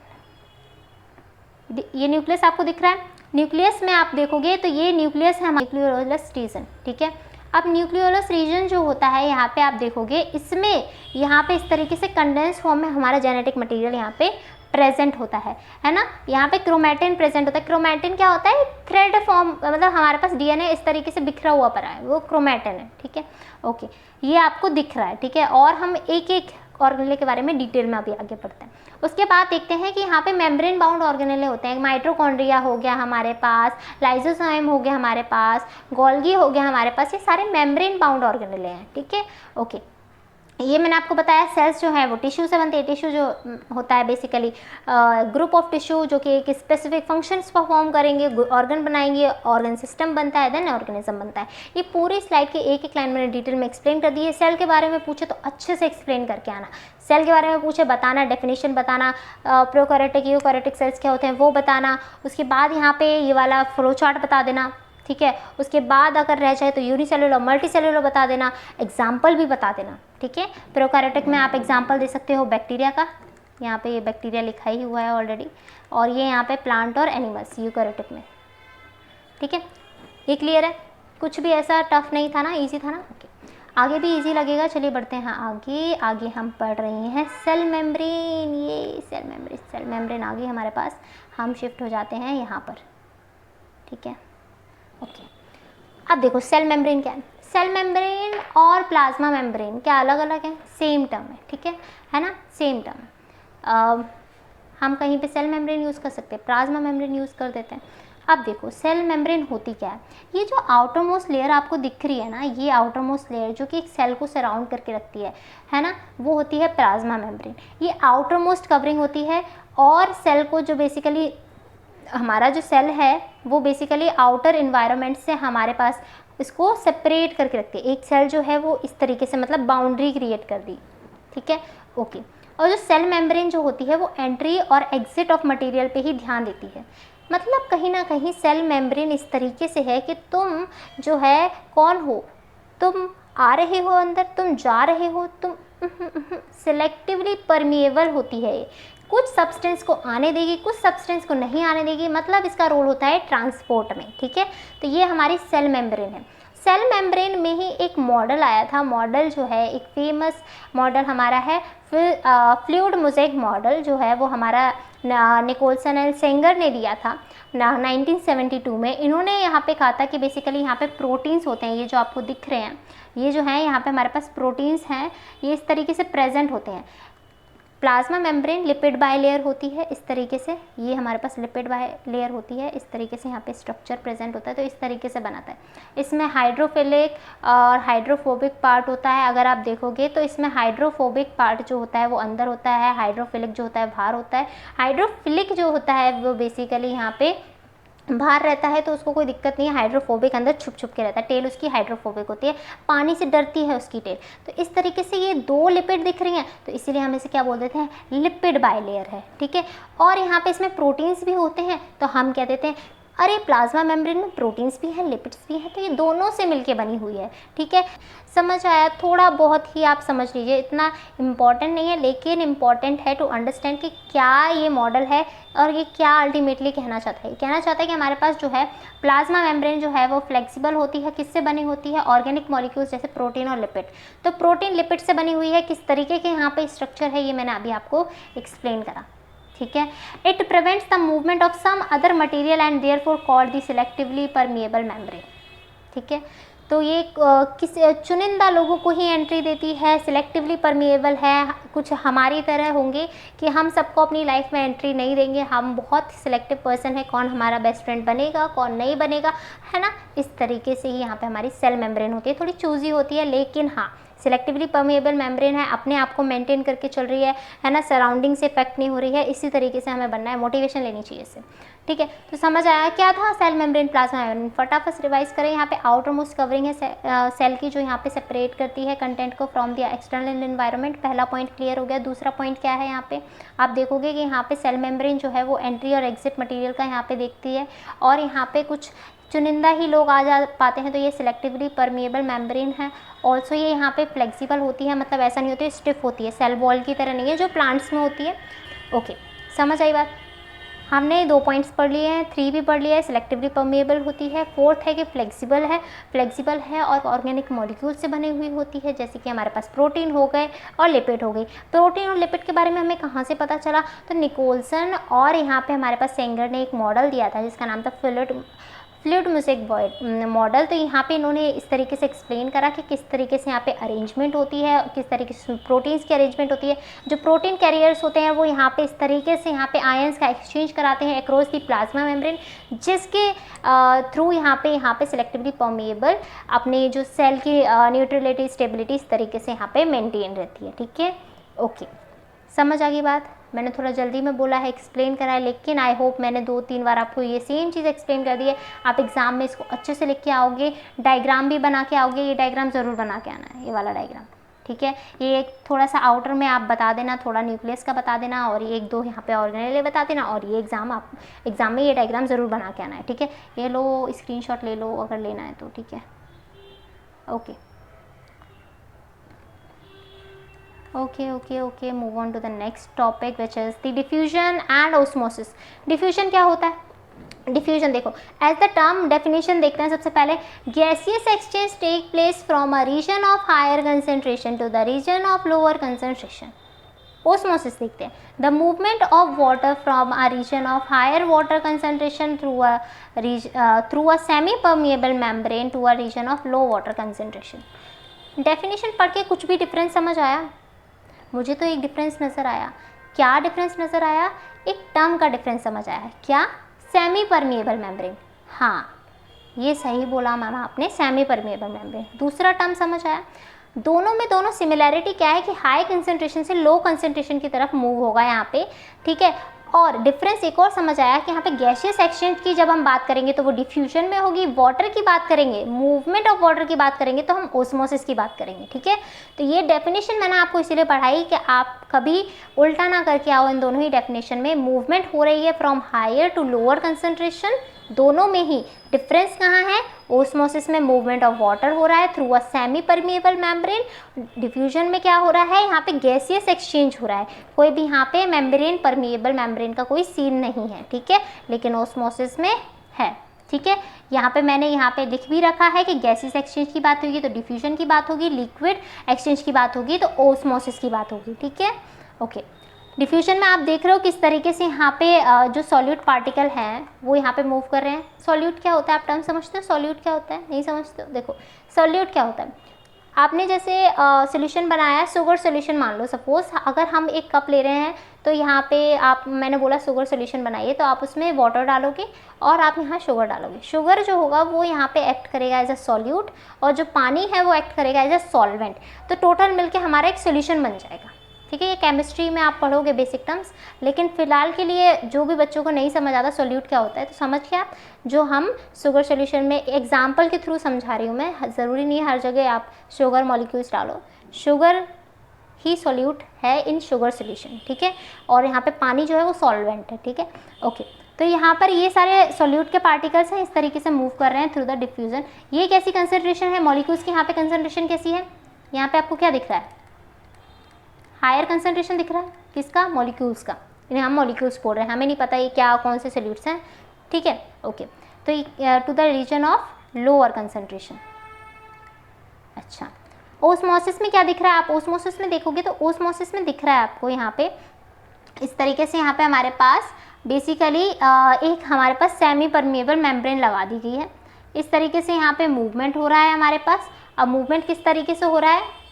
ये न्यूक्लियस आपको दिख रहा है। न्यूक्लियस में आप देखोगे तो ये न्यूक्लियस है न्यूक्लियोलस रीजन, ठीक है। अब न्यूक्लियोलस रीजन जो होता है, यहाँ पे आप देखोगे, इसमें यहाँ पे इस तरीके से कंडेंस फॉर्म में हमारा जेनेटिक मटेरियल यहाँ पे प्रेजेंट होता है ना। यहाँ पे क्रोमैटिन प्रेजेंट होता है। क्रोमैटिन क्या होता है, थ्रेड फॉर्म, मतलब हमारे पास डीएनए इस तरीके से बिखरा हुआ पड़ा है, वो क्रोमैटिन है, ठीक है। ओके, ये आपको दिख रहा है, ठीक है। और हम एक एक ऑर्गेनेल के बारे में डिटेल में अभी आगे पढ़ते हैं। उसके बाद देखते हैं कि यहाँ पे मेम्ब्रेन बाउंड ऑर्गेनेल होते हैं। माइटोकॉन्ड्रिया हो गया हमारे पास, लाइसोसोम हो गया हमारे पास, गोल्गी हो गया हमारे पास, ये सारे मेम्ब्रेन बाउंड ऑर्गेनेल हैं, ठीक है। ओके, ये मैंने आपको बताया सेल्स जो है वो टिश्यू से बनते हैं। टिश्यू जो होता है बेसिकली ग्रुप ऑफ टिश्यू जो कि एक स्पेसिफिक फंक्शंस परफॉर्म करेंगे, ऑर्गन बनाएंगे, ऑर्गन सिस्टम बनता है, देन ऑर्गेनिज्म बनता है। ये पूरी स्लाइड के एक एक लाइन मैंने डिटेल में एक्सप्लेन कर दी है। सेल के बारे में पूछे तो अच्छे से एक्सप्लेन करके आना। सेल के बारे में पूछे बताना, डेफिनेशन बताना, प्रोकैरियोटिक यूकैरियोटिक सेल्स क्या होते हैं वो बताना। उसके बाद यहाँ पे ये वाला फ्लो चार्ट बता देना, ठीक है। उसके बाद अगर रह जाए तो यूनिसेलुलर मल्टीसेलुलर बता देना, एग्जाम्पल भी बता देना, ठीक है। प्रोकैरियोटिक में आप एग्जाम्पल दे सकते हो बैक्टीरिया का, यहाँ पे ये बैक्टीरिया लिखा ही हुआ है ऑलरेडी, और ये यहाँ पे प्लांट और एनिमल्स यूकैरियोटिक में, ठीक है। ये क्लियर है? कुछ भी ऐसा टफ नहीं था ना, इजी था ना? ओके, आगे भी इजी लगेगा। चलिए बढ़ते हैं आगे। आगे हम पढ़ रहे हैं सेल मेम्ब्रेन। ये सेल मेम्ब्रेन आ गई हमारे पास। हम शिफ्ट हो जाते हैं यहाँ पर, ठीक है। ओके, अब देखो सेल मेम्ब्रेन क्या है। सेल मेम्ब्रेन और प्लाज्मा मेम्ब्रेन क्या अलग अलग है? सेम टर्म है, ठीक है ना, सेम टर्म। हम कहीं पे सेल मेम्ब्रेन यूज़ कर सकते हैं, प्लाज्मा मेम्ब्रेन यूज़ कर देते हैं। अब देखो सेल मेम्ब्रेन होती क्या है। ये जो आउटर मोस्ट लेयर आपको दिख रही है ना, ये आउटर मोस्ट लेयर जो कि एक सेल को सराउंड करके रखती है ना, वो होती है प्लाज्मा मेम्ब्रेन। ये आउटर मोस्ट कवरिंग होती है, और सेल को जो बेसिकली हमारा जो सेल है वो बेसिकली आउटर इन्वायरमेंट से हमारे पास इसको सेपरेट करके रखती है। एक सेल जो है वो इस तरीके से मतलब बाउंड्री क्रिएट कर दी, ठीक है, ओके। और जो सेल मेम्ब्रेन जो होती है वो एंट्री और एग्जिट ऑफ मटेरियल पे ही ध्यान देती है। मतलब कहीं ना कहीं सेल मेम्ब्रेन इस तरीके से है कि तुम जो है कौन हो, तुम आ रहे हो अंदर, तुम जा रहे हो, तुम सिलेक्टिवली परमिएबल होती है। कुछ सब्सटेंस को आने देगी, कुछ सब्सटेंस को नहीं आने देगी, मतलब इसका रोल होता है ट्रांसपोर्ट में, ठीक है। तो ये हमारी सेल मेम्ब्रेन है। सेल मेम्ब्रेन में ही एक मॉडल आया था। मॉडल जो है एक फेमस मॉडल हमारा है फ्लूइड मोज़ेक मॉडल, जो है वो हमारा निकोलसन एंड सेंगर ने दिया था 1972 में। इन्होंने यहाँ पे कहा था कि बेसिकली यहाँ पे प्रोटीन्स होते हैं, ये जो आपको दिख रहे हैं, ये जो है यहाँ पे हमारे पास प्रोटीन्स हैं, ये इस तरीके से प्रेजेंट होते हैं। प्लाज्मा मेम्ब्रेन लिपिड बायलेयर होती है इस तरीके से, ये हमारे पास लिपिड बायलेयर होती है, इस तरीके से यहाँ पे स्ट्रक्चर प्रेजेंट होता है। तो इस तरीके से बनाता है। इसमें हाइड्रोफिलिक और हाइड्रोफोबिक पार्ट होता है। अगर आप देखोगे तो इसमें हाइड्रोफोबिक पार्ट जो होता है वो अंदर होता है, हाइड्रोफिलिक जो होता है बाहर होता है। हाइड्रोफिलिक जो होता है वो बेसिकली यहाँ पे बाहर रहता है, तो उसको कोई दिक्कत नहीं है। हाइड्रोफोबिक अंदर छुप छुप के रहता है। टेल उसकी हाइड्रोफोबिक होती है, पानी से डरती है उसकी टेल। तो इस तरीके से ये दो लिपिड दिख रही हैं, तो इसीलिए हम इसे क्या बोल देते हैं, लिपिड बायलेयर है, ठीक है। और यहाँ पे इसमें प्रोटीन्स भी होते हैं, तो हम क्या देते हैं, अरे प्लाज्मा मेम्ब्रेन में प्रोटीन्स भी हैं, लिपिड्स भी हैं, तो ये दोनों से मिलके बनी हुई है, ठीक है। समझ आया? थोड़ा बहुत ही आप समझ लीजिए, इतना इम्पॉर्टेंट नहीं है, लेकिन इम्पॉर्टेंट है टू अंडरस्टैंड कि क्या ये मॉडल है और ये क्या अल्टीमेटली कहना चाहता है। कहना चाहता है कि हमारे पास जो है प्लाज्मा मेम्ब्रेन जो है वो फ्लेक्सिबल होती है, किससे बनी होती है, ऑर्गेनिक मॉलिक्यूल्स जैसे प्रोटीन और लिपिड। तो प्रोटीन लिपिड से बनी हुई है, किस तरीके के यहाँ पे स्ट्रक्चर है ये मैंने अभी आपको एक्सप्लेन करा, ठीक है। It prevents the movement of some other material and therefore called the selectively permeable membrane, ठीक है। तो ये किस चुनिंदा लोगों को ही एंट्री देती है, सिलेक्टिवली परमिएबल है। कुछ हमारी तरह होंगे कि हम सबको अपनी लाइफ में एंट्री नहीं देंगे, हम बहुत सिलेक्टिव पर्सन है, कौन हमारा बेस्ट फ्रेंड बनेगा कौन नहीं बनेगा, है ना। इस तरीके से ही यहाँ पे हमारी सेल मेम्ब्रेन होती है, थोड़ी चूजी होती है, लेकिन हाँ सिलेक्टिवली परमिएबल मेम्ब्रेन है, अपने आप को मेंटेन करके चल रही है ना, सराउंडिंग से इफेक्ट नहीं हो रही है। इसी तरीके से हमें बनना है, मोटिवेशन लेनी चाहिए इससे, ठीक है। तो समझ आया क्या था सेल मेम्ब्रेन, प्लाज्मा मेम्ब्रेन। फटाफट से रिवाइज करें। यहाँ पे आउटर मोस्ट कवरिंग है सेल की, जो यहाँ पे सेपरेट करती है कंटेंट को फ्रॉम द एक्सटर्नल एनवायरनमेंट। पहला पॉइंट क्लियर हो गया। दूसरा पॉइंट क्या है, यहाँ पे आप देखोगे कि यहाँ पे सेल मेम्ब्रेन जो है वो एंट्री और एग्जिट मटेरियल का यहाँ पे देखती है, और यहाँ पे कुछ चुनिंदा ही लोग आ जा पाते हैं, तो ये सिलेक्टिवली परमिएबल मेम्ब्रेन है। ऑल्सो ये यहाँ पे फ्लेक्सिबल होती है, मतलब ऐसा नहीं होती है स्टिफ होती है, सेल वॉल की तरह नहीं है जो प्लांट्स में होती है। ओके, समझ आई बात? हमने 2 पॉइंट्स पढ़ लिए हैं, 3 भी पढ़ लिया है। सिलेक्टिवली परमिएबल होती है। 4th है कि फ्लेक्सिबल है और ऑर्गेनिक मॉलिक्यूल से बनी हुई होती है, जैसे कि हमारे पास प्रोटीन हो गए और लिपिड हो गई। प्रोटीन और लिपिड के बारे में हमें कहाँ से पता चला, तो निकोलसन और यहाँ पे हमारे पास सेंगर ने एक मॉडल दिया था जिसका नाम था फ्लूइड मोज़ेक मॉडल। तो यहाँ पे इन्होंने इस तरीके से एक्सप्लेन करा कि किस तरीके से यहाँ पे अरेंजमेंट होती है, किस तरीके से प्रोटीन्स की अरेंजमेंट होती है। जो प्रोटीन कैरियर्स होते हैं वो यहाँ पे इस तरीके से यहाँ पे आयंस का एक्सचेंज कराते हैं अक्रॉस दी प्लाज्मा मेम्ब्रेन, जिसके थ्रू यहाँ पे सिलेक्टिवली परमिएबल अपने जो सेल की न्यूट्रलिटी स्टेबिलिटी इस तरीके से यहाँ पे मेंटेन रहती है। ठीक है, ओके, समझ आ गई बात। मैंने थोड़ा जल्दी में बोला है, एक्सप्लेन करा है, लेकिन आई होप मैंने 2-3 बार आपको ये सेम चीज़ एक्सप्लेन कर दी है। आप एग्जाम में इसको अच्छे से लिख के आओगे, डायग्राम भी बना के आओगे। ये डायग्राम ज़रूर बना के आना है, ये वाला डायग्राम। ठीक है, ये एक थोड़ा सा आउटर में आप बता देना, थोड़ा न्यूक्लियस का बता देना, और ये 1-2 यहाँ पे ऑर्गेनेल बता देना, और ये एग्जाम में ये डायग्राम ज़रूर बना के आना है। ठीक है, ये लो स्क्रीनशॉट ले लो अगर लेना है तो। ठीक है, okay okay, move on to the next topic which is the diffusion and osmosis. Diffusion क्या होता है? डिफ्यूजन देखो, एज द टर्म डेफिनेशन देखते हैं सबसे पहले। Gaseous exchange take place from a region of higher concentration to the region of lower concentration. Osmosis देखते हैं, the movement of water from a region of higher water concentration through a semi permeable membrane to a region of low water concentration. Definition पढ़ के कुछ भी difference समझ आया? मुझे तो एक डिफरेंस नज़र आया। क्या डिफरेंस नज़र आया? एक टर्म का डिफरेंस समझ आया है। क्या? Semi permeable membrane. हाँ, ये सही बोला माना आपने, सेमी परमिएबल मेम्ब्रेन। दूसरा टर्म समझ आया? दोनों सिमिलैरिटी क्या है कि हाई कंसंट्रेशन से लो कंसंट्रेशन की तरफ मूव होगा यहाँ पे। ठीक है, और डिफरेंस एक और समझ आया कि यहाँ पे गैसियस एक्सचेंज की जब हम बात करेंगे तो वो डिफ्यूजन में होगी। वाटर की बात करेंगे, मूवमेंट ऑफ वाटर की बात करेंगे तो हम ऑस्मोसिस की बात करेंगे। ठीक है, तो ये डेफिनेशन मैंने आपको इसीलिए पढ़ाई कि आप कभी उल्टा ना करके आओ इन दोनों ही डेफिनेशन में। मूवमेंट हो रही है from higher to lower concentration, दोनों में ही डिफरेंस कहाँ है? ऑस्मोसिस में मूवमेंट ऑफ वाटर हो रहा है through a semi permeable membrane. Diffusion में क्या हो रहा है? यहाँ पे गैसियस एक्सचेंज हो रहा है। कोई भी यहाँ पे मेम्ब्रेन, परमिएबल मेम्ब्रेन का कोई सीन नहीं है। ठीक है, लेकिन ऑस्मोसिस में है। ठीक है, यहाँ पे मैंने यहाँ पे लिख भी रखा है कि गैसियस एक्सचेंज की बात होगी तो डिफ्यूजन की बात होगी, लिक्विड एक्सचेंज की बात होगी तो ऑस्मोसिस की बात होगी। ठीक है, ओके। डिफ्यूजन में आप देख रहे हो किस तरीके से यहाँ पे जो सॉल्यूट पार्टिकल हैं वो यहाँ पे मूव कर रहे हैं। सॉल्यूट क्या होता है? आप टर्म समझते हो? सॉल्यूट क्या होता है? नहीं समझते हो? देखो, सॉल्यूट क्या होता है, आपने जैसे सॉल्यूशन बनाया, शुगर सॉल्यूशन मान लो सपोज, अगर हम एक कप ले रहे हैं तो यहाँ पे मैंने बोला शुगर सॉल्यूशन बनाइए, तो आप उसमें वाटर डालोगे और आप यहाँ शुगर डालोगे। शुगर जो होगा वो यहाँ पे एक्ट करेगा एज अ सॉल्यूट, और जो पानी है वो एक्ट करेगा एज अ सॉल्वेंट। तो टोटल मिलके हमारा एक सॉल्यूशन बन जाएगा। ठीक है, ये केमिस्ट्री में आप पढ़ोगे बेसिक टर्म्स, लेकिन फिलहाल के लिए जो भी बच्चों को नहीं समझ आता सॉल्यूट क्या होता है तो समझ के आप, जो हम शुगर सॉल्यूशन में एग्जांपल के थ्रू समझा रही हूँ मैं, ज़रूरी नहीं है हर जगह आप शुगर मॉलिक्यूल्स डालो, शुगर ही सॉल्यूट है इन शुगर सॉल्यूशन। ठीक है, और यहाँ पे पानी जो है वो सॉल्वेंट है। ठीक है, ओके। तो यहाँ पर ये सारे सॉल्यूट के पार्टिकल्स हैं, इस तरीके से मूव कर रहे हैं थ्रू द डिफ्यूजन। ये कैसी कंसंट्रेशन है मॉलिक्यूल्स की? यहाँ पे कंसंट्रेशन कैसी है? यहाँ पे आपको क्या दिख रहा है? हायर कंसंट्रेशन दिख रहा है। किसका? मॉलिक्यूल्स का। इन्हें हम मॉलिक्यूल्स बोल रहे हैं, हमें नहीं पता ये क्या कौन से सॉल्यूट्स हैं। ठीक है, ओके। तो to the region of lower concentration. अच्छा, ओस्मोसिस में क्या दिख रहा है? आप ओस्मोसिस में देखोगे तो ओस्मोसिस में दिख रहा है आपको यहाँ पे इस तरीके से, यहाँ पे हमारे पास बेसिकली एक हमारे पास सेमी परमिएबल मेम्ब्रेन लगा दी गई है। इस तरीके से यहाँ पे मूवमेंट हो रहा है हमारे पास। अब मूवमेंट किस तरीके से हो रहा है?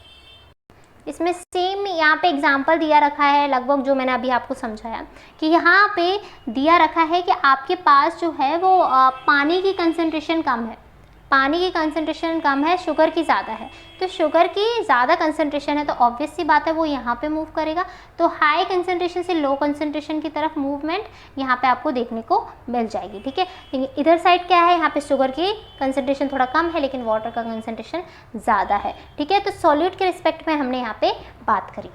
इसमें सेम यहाँ पे एग्जाम्पल दिया रखा है लगभग जो मैंने अभी आपको समझाया, कि यहाँ पे दिया रखा है कि आपके पास जो है वो पानी की कंसंट्रेशन कम है, पानी की कंसंट्रेशन कम है, शुगर की ज़्यादा है। तो शुगर की ज़्यादा कंसंट्रेशन है तो ऑब्वियस सी बात है वो यहाँ पे मूव करेगा। तो हाई कंसंट्रेशन से लो कंसंट्रेशन की तरफ मूवमेंट यहाँ पे आपको देखने को मिल जाएगी। ठीक है, लेकिन इधर साइड क्या है? यहाँ पे शुगर की कंसंट्रेशन थोड़ा कम है लेकिन वाटर का कंसंट्रेशन ज़्यादा है। ठीक है, तो सॉल्यूट के रिस्पेक्ट में हमने यहाँ पे बात करी,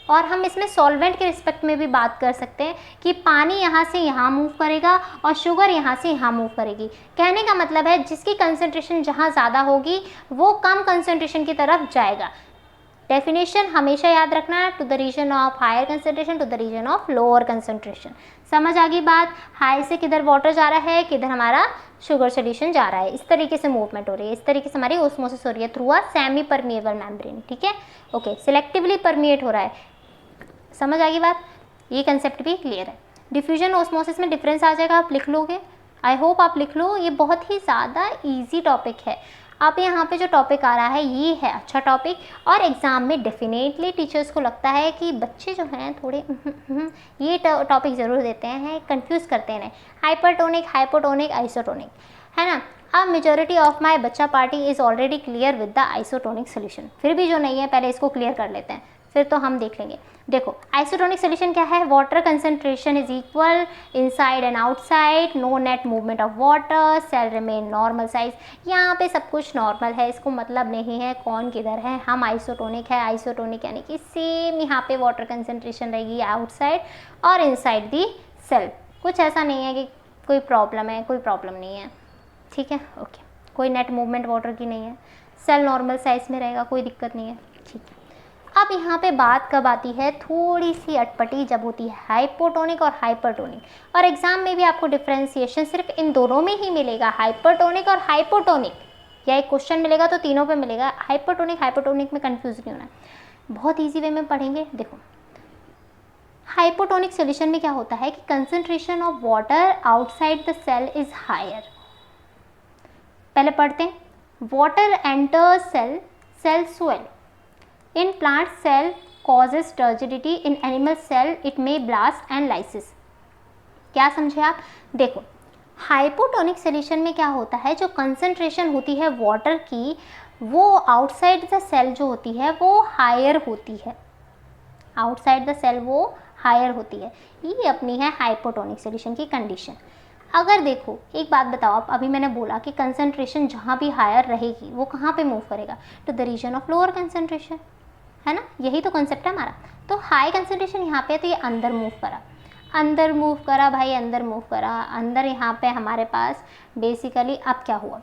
और हम इसमें सॉल्वेंट के रिस्पेक्ट में भी बात कर सकते हैं कि पानी यहाँ से यहाँ मूव करेगा और शुगर यहाँ से यहाँ मूव करेगी। कहने का मतलब है जिसकी कंसंट्रेशन जहाँ ज़्यादा होगी वो कम कंसंट्रेशन की तरफ जाएगा। डेफिनेशन हमेशा याद रखना, to the region of higher concentration to the region of lower concentration. समझ आ गई बात? हाई से किधर वाटर जा रहा है, किधर हमारा शुगर सॉल्यूशन जा रहा है। इस तरीके से मूवमेंट हो रही है, इस तरीके से हमारी ओस्मोसिस हो रही है through a semi permeable membrane. ठीक है, ओके। सिलेक्टिवली परमिएट हो रहा है। समझ आ गई बात? ये कंसेप्ट भी क्लियर है। डिफ्यूजन ऑस्मोसिस में डिफरेंस आ जाएगा, आप लिख लोगे। आई होप आप लिख लो, ये बहुत ही ज़्यादा ईजी टॉपिक है। अब यहाँ पे जो टॉपिक आ रहा है ये है अच्छा टॉपिक, और एग्ज़ाम में डेफिनेटली टीचर्स को लगता है कि बच्चे जो हैं थोड़े ये टॉपिक ज़रूर देते हैं, कंफ्यूज करते हैं। हाइपरटोनिक, हाइपोटोनिक, आइसोटोनिक, है ना। अब मेजॉरिटी ऑफ माई बच्चा party is already clear with the isotonic solution. फिर भी जो नहीं है पहले इसको क्लियर कर लेते हैं, फिर तो हम देख लेंगे। देखो आइसोटोनिक सोल्यूशन क्या है, water concentration is equal inside and outside, no net movement of water, cell remain normal size. यहाँ पे सब कुछ नॉर्मल है, इसको मतलब नहीं है कौन किधर है, हम आइसोटोनिक है। आइसोटोनिक यानी कि सेम यहाँ पे वाटर कंसंट्रेशन रहेगी आउटसाइड और इनसाइड दी सेल। कुछ ऐसा नहीं है कि कोई प्रॉब्लम है, कोई प्रॉब्लम नहीं है, ठीक है, ओके। कोई नेट मूवमेंट वाटर की नहीं है, सेल नॉर्मल साइज में रहेगा, कोई दिक्कत नहीं है, ठीक है। अब यहाँ पे बात कब आती है थोड़ी सी अटपटी, जब होती है हाइपोटोनिक और हाइपरटोनिक। और एग्जाम में भी आपको डिफ्रेंसिएशन सिर्फ इन दोनों में ही मिलेगा, हाइपरटोनिक और हाइपोटोनिक, या एक क्वेश्चन मिलेगा तो तीनों पे मिलेगा। हाइपरटोनिक हाइपोटोनिक में कंफ्यूज नहीं होना है, बहुत ईजी वे में पढ़ेंगे। देखो हाइपोटोनिक सोल्यूशन में क्या होता है कि concentration of water outside the cell is higher. पहले पढ़ते हैं, water enter cell, cell swell. In plant cell causes turgidity, in animal cell it may blast and lysis। क्या समझे आप? देखो हाइपोटोनिक सोल्यूशन में क्या होता है, जो कंसंट्रेशन होती है वाटर की वो आउटसाइड द सेल जो होती है वो हायर होती है, आउटसाइड द सेल वो हायर होती है। ये अपनी है हाइपोटोनिक सोल्यूशन की कंडीशन। अगर देखो एक बात बताओ आप, अभी मैंने बोला कि कंसंट्रेशन जहाँ भी हायर रहेगी वो कहाँ पे मूव करेगा, to the region of lower concentration, है ना, यही तो कंसेप्ट है हमारा। तो हाई कंसंट्रेशन यहाँ पे तो ये अंदर मूव करा, अंदर मूव करा भाई, अंदर मूव करा, अंदर यहाँ पे हमारे पास बेसिकली अब क्या हुआ,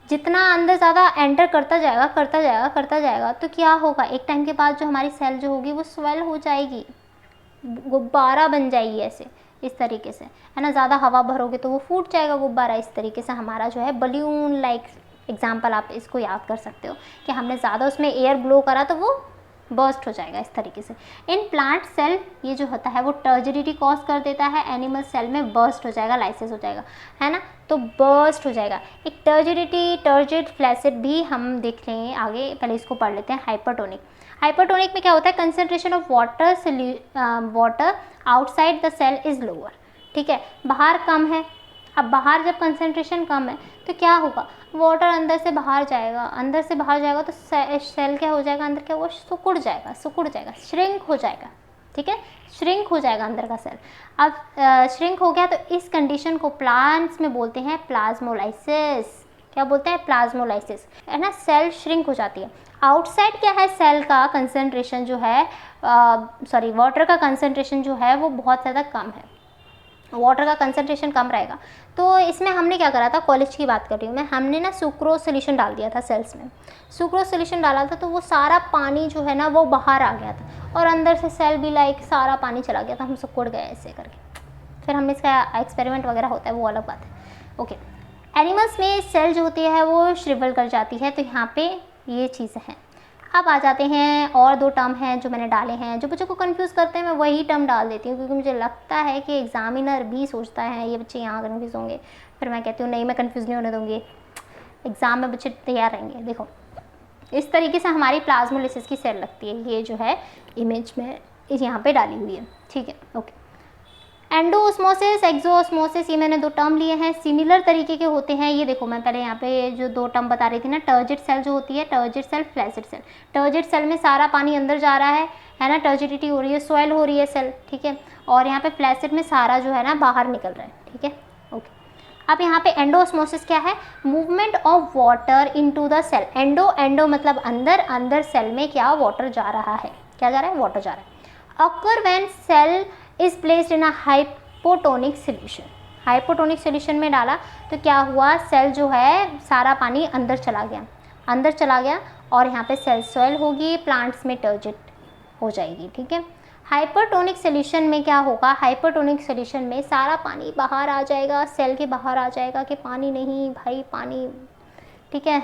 जितना अंदर ज़्यादा एंटर करता जाएगा करता जाएगा करता जाएगा तो क्या होगा, एक टाइम के बाद जो हमारी सेल जो होगी वो स्वेल हो जाएगी, गुब्बारा बन जाएगी ऐसे इस तरीके से, है ना। ज़्यादा हवा भरोगे तो वो फूट जाएगा गुब्बारा, इस तरीके से हमारा जो है बलून लाइक एग्जाम्पल आप इसको याद कर सकते हो कि हमने ज़्यादा उसमें एयर ब्लो करा तो वो बर्स्ट हो जाएगा इस तरीके से। इन प्लांट सेल ये जो होता है वो टर्जिडिटी कॉज कर देता है, एनिमल सेल में बर्स्ट हो जाएगा, लाइसिस हो जाएगा, है ना, तो बर्स्ट हो जाएगा। एक टर्जिडिटी, टर्जिड, फ्लैसिड भी हम देख लेंगे आगे, पहले इसको पढ़ लेते हैं। हाइपरटोनिक, हाइपरटोनिक में क्या होता है, concentration of water outside the cell is lower, ठीक है, बाहर कम है। अब बाहर जब कंसंट्रेशन कम है तो क्या होगा, वाटर अंदर से बाहर जाएगा, अंदर से बाहर जाएगा तो सेल क्या हो जाएगा, अंदर क्या हुआ, सिकुड़ जाएगा, सिकुड़ जाएगा, श्रिंक हो जाएगा, ठीक है, श्रिंक हो जाएगा अंदर का सेल। अब श्रिंक हो गया तो इस कंडीशन को प्लांट्स में बोलते हैं प्लाज्मोलाइसिस। क्या बोलते हैं, प्लाज्मोलाइसिस, है ना, सेल श्रिंक हो जाती है। आउटसाइड क्या है, सेल का कंसंट्रेशन जो है वाटर का कंसंट्रेशन जो है वो बहुत ज़्यादा कम है, वाटर का कंसंट्रेशन कम रहेगा। तो इसमें हमने क्या करा था, कॉलेज की बात कर रही हूँ मैं, हमने ना सुक्रोज सोल्यूशन डाल दिया था सेल्स में, सुक्रोज सोल्यूशन डाला था तो वो सारा पानी जो है ना वो बाहर आ गया था और अंदर से सेल भी लाइक सारा पानी चला गया था, हम सिकुड़ गए ऐसे करके। फिर हमने इसका एक्सपेरिमेंट वगैरह होता है वो अलग बात है, ओके। एनिमल्स में सेल जो होती है वो श्रिवल कर जाती है, तो यहाँ पे ये चीज़ें हैं। अब आ जाते हैं और दो टर्म हैं जो मैंने डाले हैं, जो बच्चों को कंफ्यूज करते हैं, मैं वही टर्म डाल देती हूँ क्योंकि मुझे लगता है कि एग्जामिनर भी सोचता है ये बच्चे यहाँ कंफ्यूज होंगे, फिर मैं कहती हूँ नहीं मैं कंफ्यूज नहीं होने दूँगी, एग्ज़ाम में बच्चे तैयार रहेंगे। देखो इस तरीके से हमारी प्लाज्मोलाइसिस की सेल लगती है, ये जो है इमेज में यहाँ पर डाली हुई है, ठीक है, ओके। एंडोऑस्मोसिस, एक्सोऑस्मोसिस, ये मैंने दो टर्म लिए हैं, सिमिलर तरीके के होते हैं। ये देखो मैं पहले यहाँ पे जो दो टर्म बता रही थी ना, टर्जिड सेल जो होती है, turgid cell, flaccid cell. Turgid cell में सारा पानी अंदर जा रहा है ना, टर्जिडिटी हो रही है, सॉइल हो रही है सेल, ठीक है, और यहाँ पे फ्लैसिड में सारा जो है ना बाहर निकल रहा है, ठीक है, ओके। अब यहाँ पे एंडोऑस्मोसिस क्या है, movement of water into the cell. Endo मतलब अंदर, अंदर सेल में क्या वाटर जा रहा है, क्या जा रहा है, वाटर जा रहा है। Occur when cell is placed in a hypotonic solution. Hypotonic solution में डाला तो क्या हुआ, सेल जो है सारा पानी अंदर चला गया, अंदर चला गया और यहाँ पे सेल सॉइल होगी, प्लांट्स में टर्जिड हो जाएगी, ठीक है। हाइपरटोनिक सोल्यूशन में क्या होगा, हाइपरटोनिक सोल्यूशन में सारा पानी बाहर आ जाएगा, सेल के बाहर आ जाएगा कि पानी नहीं भाई पानी, ठीक है,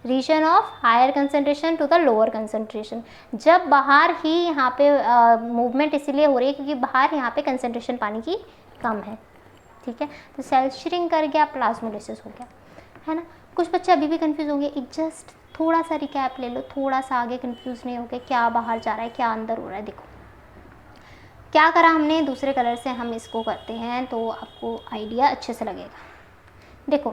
region of higher concentration to the lower concentration. जब बाहर ही यहाँ पे मूवमेंट इसीलिए हो रही है क्योंकि बाहर यहाँ पे कंसंट्रेशन पानी की कम है, ठीक है। तो सेल श्रिंक कर गया, प्लाज्मोलिसिस हो गया, है ना। कुछ बच्चे अभी भी कंफ्यूज होंगे, एक जस्ट थोड़ा सा रिकैप ले लो, थोड़ा सा आगे कंफ्यूज नहीं हो गए, क्या बाहर जा रहा है क्या अंदर हो रहा है। देखो क्या करा हमने, दूसरे कलर से हम इसको करते हैं तो आपको आइडिया अच्छे से लगेगा। देखो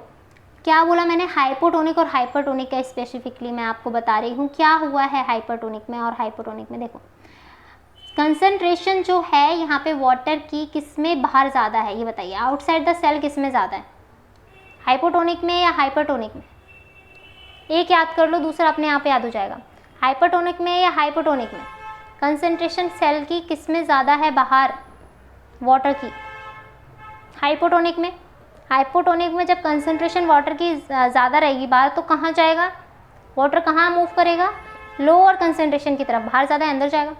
क्या बोला मैंने, हाइपोटोनिक और हाइपरटोनिक का स्पेसिफिकली मैं आपको बता रही हूँ क्या हुआ है हाइपरटोनिक में और हाइपोटोनिक में। देखो कंसंट्रेशन जो है यहाँ पे वाटर की किस में बाहर ज़्यादा है, ये बताइए, आउटसाइड द सेल किस में ज़्यादा है, हाइपोटोनिक में या हाइपरटोनिक में। एक याद कर लो, दूसरा अपने आप याद हो जाएगा। हाइपरटोनिक में या हाइपोटोनिक में कंसंट्रेशन सेल की किस में ज़्यादा है बाहर, वाटर की। हाइपोटोनिक में, हाइपोटोनिक में जब कंसंट्रेशन वाटर की ज़्यादा रहेगी बाहर तो कहाँ जाएगा, वाटर कहाँ मूव करेगा, लोअर कंसंट्रेशन की तरफ, बाहर ज़्यादा है अंदर जाएगा।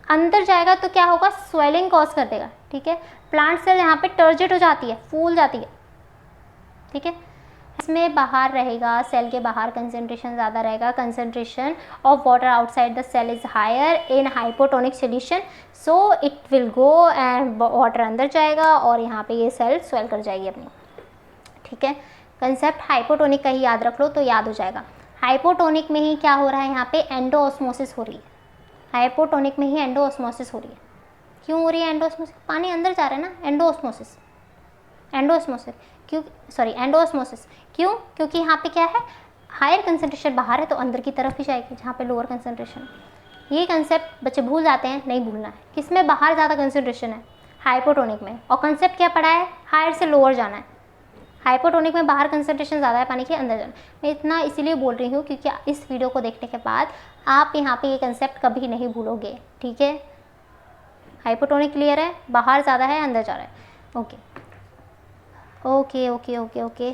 अंदर जाएगा तो क्या होगा, स्वेलिंग कॉज कर देगा, ठीक है। प्लांट सेल यहाँ पे टर्जिट हो जाती है, फूल जाती है, ठीक है। इसमें बाहर रहेगा, सेल के बाहर कंसंट्रेशन ज़्यादा रहेगा, concentration of water outside the cell is higher in hypotonic solution, so it will go and water अंदर जाएगा और यहाँ पे ये सेल स्वेल कर जाएगी अपनी, ठीक है। कंसेप्ट हाइपोटोनिक का ही याद रख लो तो याद हो जाएगा। हाइपोटोनिक में ही क्या हो रहा है, यहाँ पे एंडोऑस्मोसिस हो रही है, हाइपोटोनिक में ही एंडोऑस्मोसिस हो रही है। क्यों हो रही है एंडोऑस्मोसिस, पानी अंदर जा रहा है ना, एंडोऑस्मोसिस, एंडोऑस्मोसिस क्यों, सॉरी एंडोऑस्मोसिस क्यों, क्योंकि यहाँ पे क्या है, हायर कंसंट्रेशन बाहर है तो अंदर की तरफ ही जाएगी जहाँ पे लोअर कंसंट्रेशन। ये कंसेप्ट बच्चे भूल जाते हैं, नहीं भूलना है। किसमें बाहर ज़्यादा कंसंट्रेशन है, हाइपोटोनिक में, और कंसेप्ट क्या पढ़ा है, हायर से लोअर जाना है। हाइपोटोनिक में बाहर कंसंट्रेशन ज़्यादा है पानी के, अंदर जाना। मैं इतना इसीलिए बोल रही हूँ क्योंकि इस वीडियो को देखने के बाद आप यहाँ पे ये कंसेप्ट कभी नहीं भूलोगे, ठीक है। हाइपोटोनिक क्लियर है, बाहर ज़्यादा है अंदर जा रहा है, okay okay okay okay okay.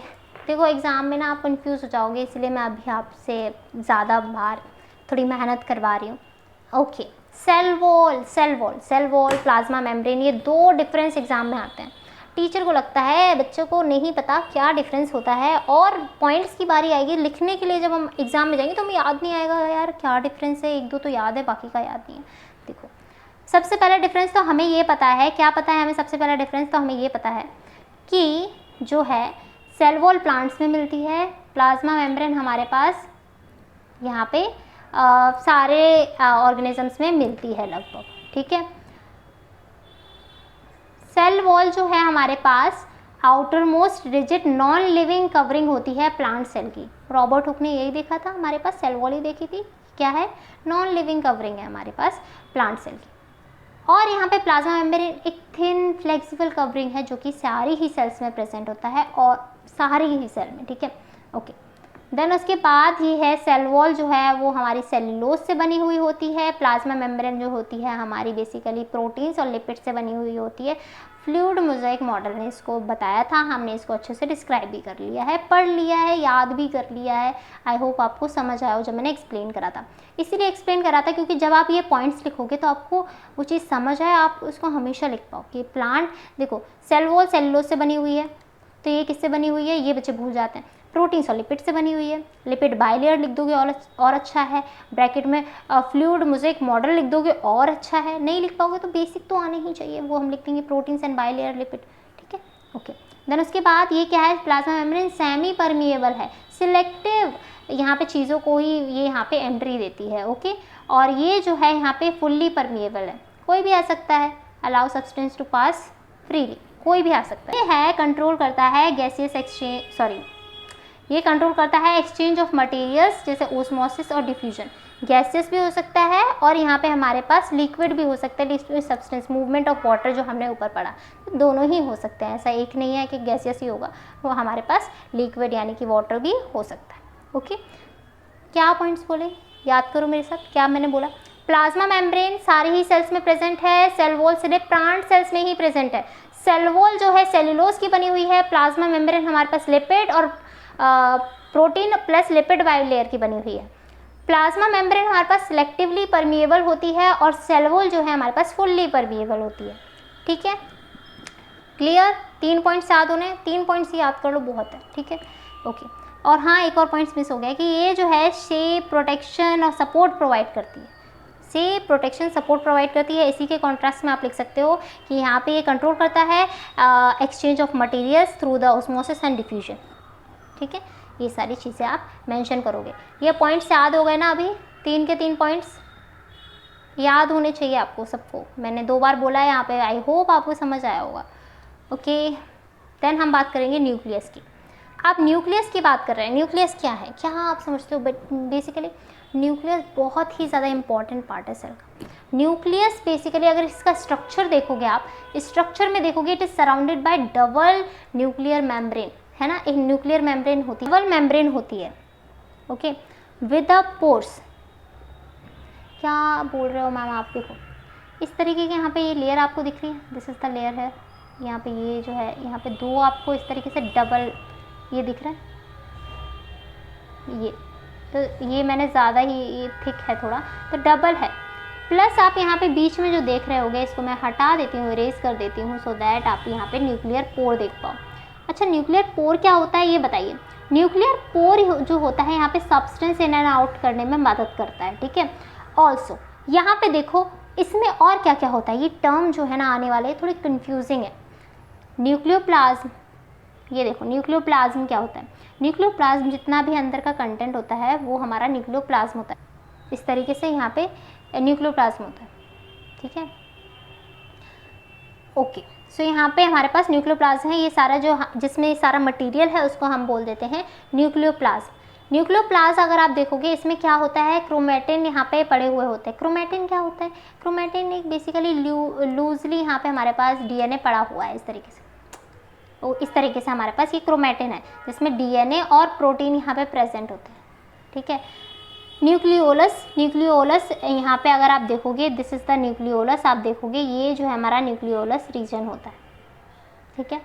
देखो एग्ज़ाम में ना आप कंफ्यूज हो जाओगे, इसलिए मैं अभी आपसे ज़्यादा बाहर थोड़ी मेहनत करवा रही हूँ, okay. Cell wall, cell wall, cell wall, plasma membrane, ये दो डिफरेंस एग्जाम में आते हैं। टीचर को लगता है बच्चों को नहीं पता क्या डिफरेंस होता है, और पॉइंट्स की बारी आएगी लिखने के लिए, जब हम एग्जाम में जाएंगे तो हमें याद नहीं आएगा यार क्या डिफरेंस है, एक दो तो याद है बाकी का याद नहीं है। देखो सबसे पहला डिफरेंस तो हमें ये पता है, क्या पता है हमें, सबसे पहला डिफरेंस तो हमें ये पता है कि जो है सेल वॉल प्लांट्स में मिलती है, प्लाज्मा मेम्ब्रेन हमारे पास यहाँ पे सारे ऑर्गेनिजम्स में मिलती है लगभग, ठीक है। सेल वॉल जो है हमारे पास outermost rigid non living covering होती है प्लांट सेल की। रॉबर्ट हुक ने यही देखा था, हमारे पास सेल वॉल ही देखी थी, क्या है, नॉन लिविंग कवरिंग है हमारे पास प्लांट सेल की। और यहाँ पे प्लाज्मा मेम्ब्रेन एक थिन फ्लेक्सिबल कवरिंग है जो कि सारी ही सेल्स में प्रेजेंट होता है, और सारी ही सेल में, ठीक है, ओके। देन उसके बाद ही है सेल वॉल जो है वो हमारी सेल्यूलोज से बनी हुई होती है। प्लाज्मा मेम्ब्रेन जो होती है हमारी बेसिकली प्रोटीन्स और लिपिड से बनी हुई होती है। फ्लूइड मोज़ेक मॉडल ने इसको बताया था, हमने इसको अच्छे से डिस्क्राइब भी कर लिया है, पढ़ लिया है, याद भी कर लिया है। आई होप आपको समझ आया हो जब मैंने एक्सप्लेन करा था। इसीलिए एक्सप्लेन करा था क्योंकि जब आप ये पॉइंट्स लिखोगे तो आपको वो चीज़ समझ आए, आप उसको हमेशा लिख पाओ कि प्लांट, देखो सेल वॉल सेल्यूलोज से बनी हुई है, तो ये किससे बनी हुई है, ये बच्चे भूल जाते हैं। प्रोटीन्स और लिपिड से बनी हुई है, लिपिड बाइलेयर लिख दोगे और अच्छा है, ब्रैकेट में फ्लूइड मोज़ेक मॉडल लिख दोगे और अच्छा है। नहीं लिख पाओगे तो बेसिक तो आने ही चाहिए, वो हम लिख देंगे प्रोटीन्स एंड बाइलेयर लिपिड, ठीक है, ओके। देन उसके बाद ये क्या है, प्लाज्मा मेम्ब्रेन सेमी परमिएबल है, सिलेक्टिव, यहाँ पे चीज़ों को ही ये यहाँ पे एंट्री देती है, ओके। और ये जो है यहाँ पे फुल्ली परमिएबल है, कोई भी आ सकता है, allow substance to pass freely, कोई भी आ सकता है। ये है कंट्रोल करता है गैसियस एक्सचेंज, सॉरी ये कंट्रोल करता है एक्सचेंज ऑफ मटेरियल्स जैसे ओस्मोसिस और डिफ्यूजन। गैसियस भी हो सकता है और यहाँ पे हमारे पास लिक्विड भी हो सकता है, liquid substance, movement of water जो हमने ऊपर पढ़ा, तो दोनों ही हो सकते हैं, ऐसा एक नहीं है कि गैसियस ही होगा, वो हमारे पास लिक्विड यानी कि वाटर भी हो सकता है, ओके। क्या पॉइंट्स बोले, याद करो मेरे साथ, क्या मैंने बोला। प्लाज्मा मेम्ब्रेन सारी ही सेल्स में प्रेजेंट है, सेल वॉल सिर्फ प्लांट सेल्स में ही प्रेजेंट है। सेल वॉल जो है सेल्यूलोज की बनी हुई है, प्लाज्मा मेम्ब्रेन हमारे पास लिपिड और प्रोटीन प्लस लिपिड बाइलेयर की बनी हुई है। प्लाज्मा मेम्ब्रेन हमारे पास सिलेक्टिवली परमिएबल होती है और सेल वॉल जो है हमारे पास फुल्ली परमिएबल होती है, ठीक है, क्लियर। 3 पॉइंट्स याद होने, 3 पॉइंट्स याद कर लो, बहुत है, ठीक है, ओके। और हाँ एक और पॉइंट्स मिस हो गया कि ये जो है शेप, प्रोटेक्शन और सपोर्ट प्रोवाइड करती है। से प्रोटेक्शन सपोर्ट प्रोवाइड करती है। इसी के कॉन्ट्रास्ट में आप लिख सकते हो कि यहाँ पे ये कंट्रोल करता है exchange of materials through the osmosis and diffusion. ठीक है, ये सारी चीज़ें आप मेंशन करोगे। ये पॉइंट्स याद हो गए ना? अभी 3 के 3 पॉइंट्स याद होने चाहिए आपको सबको। मैंने 2 बार बोला है यहाँ पे, आई होप आपको समझ आया होगा। ओके, देन हम बात करेंगे न्यूक्लियस की। आप न्यूक्लियस की बात कर रहे हैं, न्यूक्लियस क्या है, क्या आप समझते हो? बट बेसिकली न्यूक्लियस बहुत ही ज़्यादा इंपॉर्टेंट पार्ट है सेल का। न्यूक्लियस बेसिकली अगर इसका स्ट्रक्चर देखोगे आप, इस स्ट्रक्चर में देखोगे it is surrounded by double nuclear membrane, है ना? एक न्यूक्लियर मेम्ब्रेन होती है, डबल मेम्ब्रेन होती है। Okay, with the pores. क्या बोल रहे हो मैम आप? देखो इस तरीके के यहाँ पे ये लेयर आपको दिख रही है, दिस इज द लेयर है। यहाँ पे ये जो है, यहाँ पे 2 आपको इस तरीके से डबल ये दिख रहा है, ये तो ये मैंने ज़्यादा ही थिक है थोड़ा, तो डबल है। प्लस आप यहाँ पे बीच में जो देख रहे होगे, इसको मैं हटा देती हूँ, इरेज कर देती हूँ, सो दैट आप यहाँ पे न्यूक्लियर पोर देख पाओ। अच्छा, न्यूक्लियर पोर क्या होता है ये बताइए। न्यूक्लियर पोर जो होता है यहाँ पे सब्सटेंस इन एंड आउट करने में मदद करता है। ठीक है, ऑल्सो यहाँ पे देखो इसमें और क्या क्या होता है, ये टर्म जो है ना आने वाले थोड़ी कंफ्यूजिंग है। न्यूक्लियोप्लाज्म, ये देखो न्यूक्लियोप्लाज्म क्या होता है। न्यूक्लियोप्लाज्म जितना भी अंदर का कंटेंट होता है वो हमारा न्यूक्लियोप्लाज्म होता है। इस तरीके से यहाँ पे न्यूक्लियोप्लाज्म होता है। ठीक है, ओके, सो यहाँ पे हमारे पास न्यूक्लियोप्लाज्म है। ये सारा जो जिसमें सारा मटेरियल है उसको हम बोल देते हैं न्यूक्लियोप्लाज्म। न्यूक्लियोप्लाज्म अगर आप देखोगे इसमें क्या होता है, क्रोमेटिन यहाँ पे पड़े हुए होते हैं। क्रोमेटिन क्या होता है? क्रोमेटिन एक बेसिकली लूजली यहाँ पे हमारे पास डीएनए पड़ा हुआ है इस तरीके से। तो इस तरीके से हमारे पास ये क्रोमेटिन है जिसमें डीएनए और प्रोटीन यहाँ पे प्रेजेंट होते हैं। ठीक है, न्यूक्लियोलस, न्यूक्लियोलस यहाँ पे अगर आप देखोगे, दिस इज द न्यूक्लियोलस, आप देखोगे ये जो है हमारा न्यूक्लियोलस रीजन होता है। ठीक है,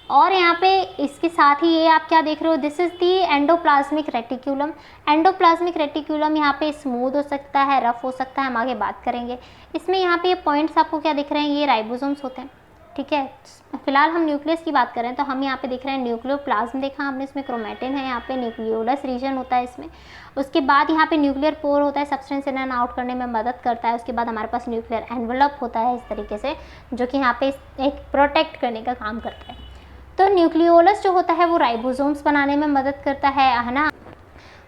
और यहाँ पे इसके साथ ही ये आप क्या देख रहे हो, this is the endoplasmic reticulum. Endoplasmic reticulum यहाँ पे स्मूथ हो सकता है, रफ हो सकता है, हम आगे बात करेंगे। इसमें यहाँ पे ये पॉइंट्स आपको क्या दिख रहे हैं, ये राइबोसोम्स होते हैं। ठीक है, फिलहाल हम न्यूक्लियस की बात करें तो हम यहाँ पे देख रहे हैं न्यूक्लियोप्लाज्म देखा हमने, इसमें क्रोमेटिन है, यहाँ पे न्यूक्लियोलस रीजन होता है इसमें। उसके बाद यहाँ पे न्यूक्लियर पोर होता है, सब्सटेंस इन एंड आउट करने में मदद करता है। उसके बाद हमारे पास न्यूक्लियर एनवेलप होता है इस तरीके से, जो कि यहाँ पे एक प्रोटेक्ट करने का काम करता है। तो न्यूक्लियोलस जो होता है वो राइबोसोम्स बनाने में मदद करता है ना।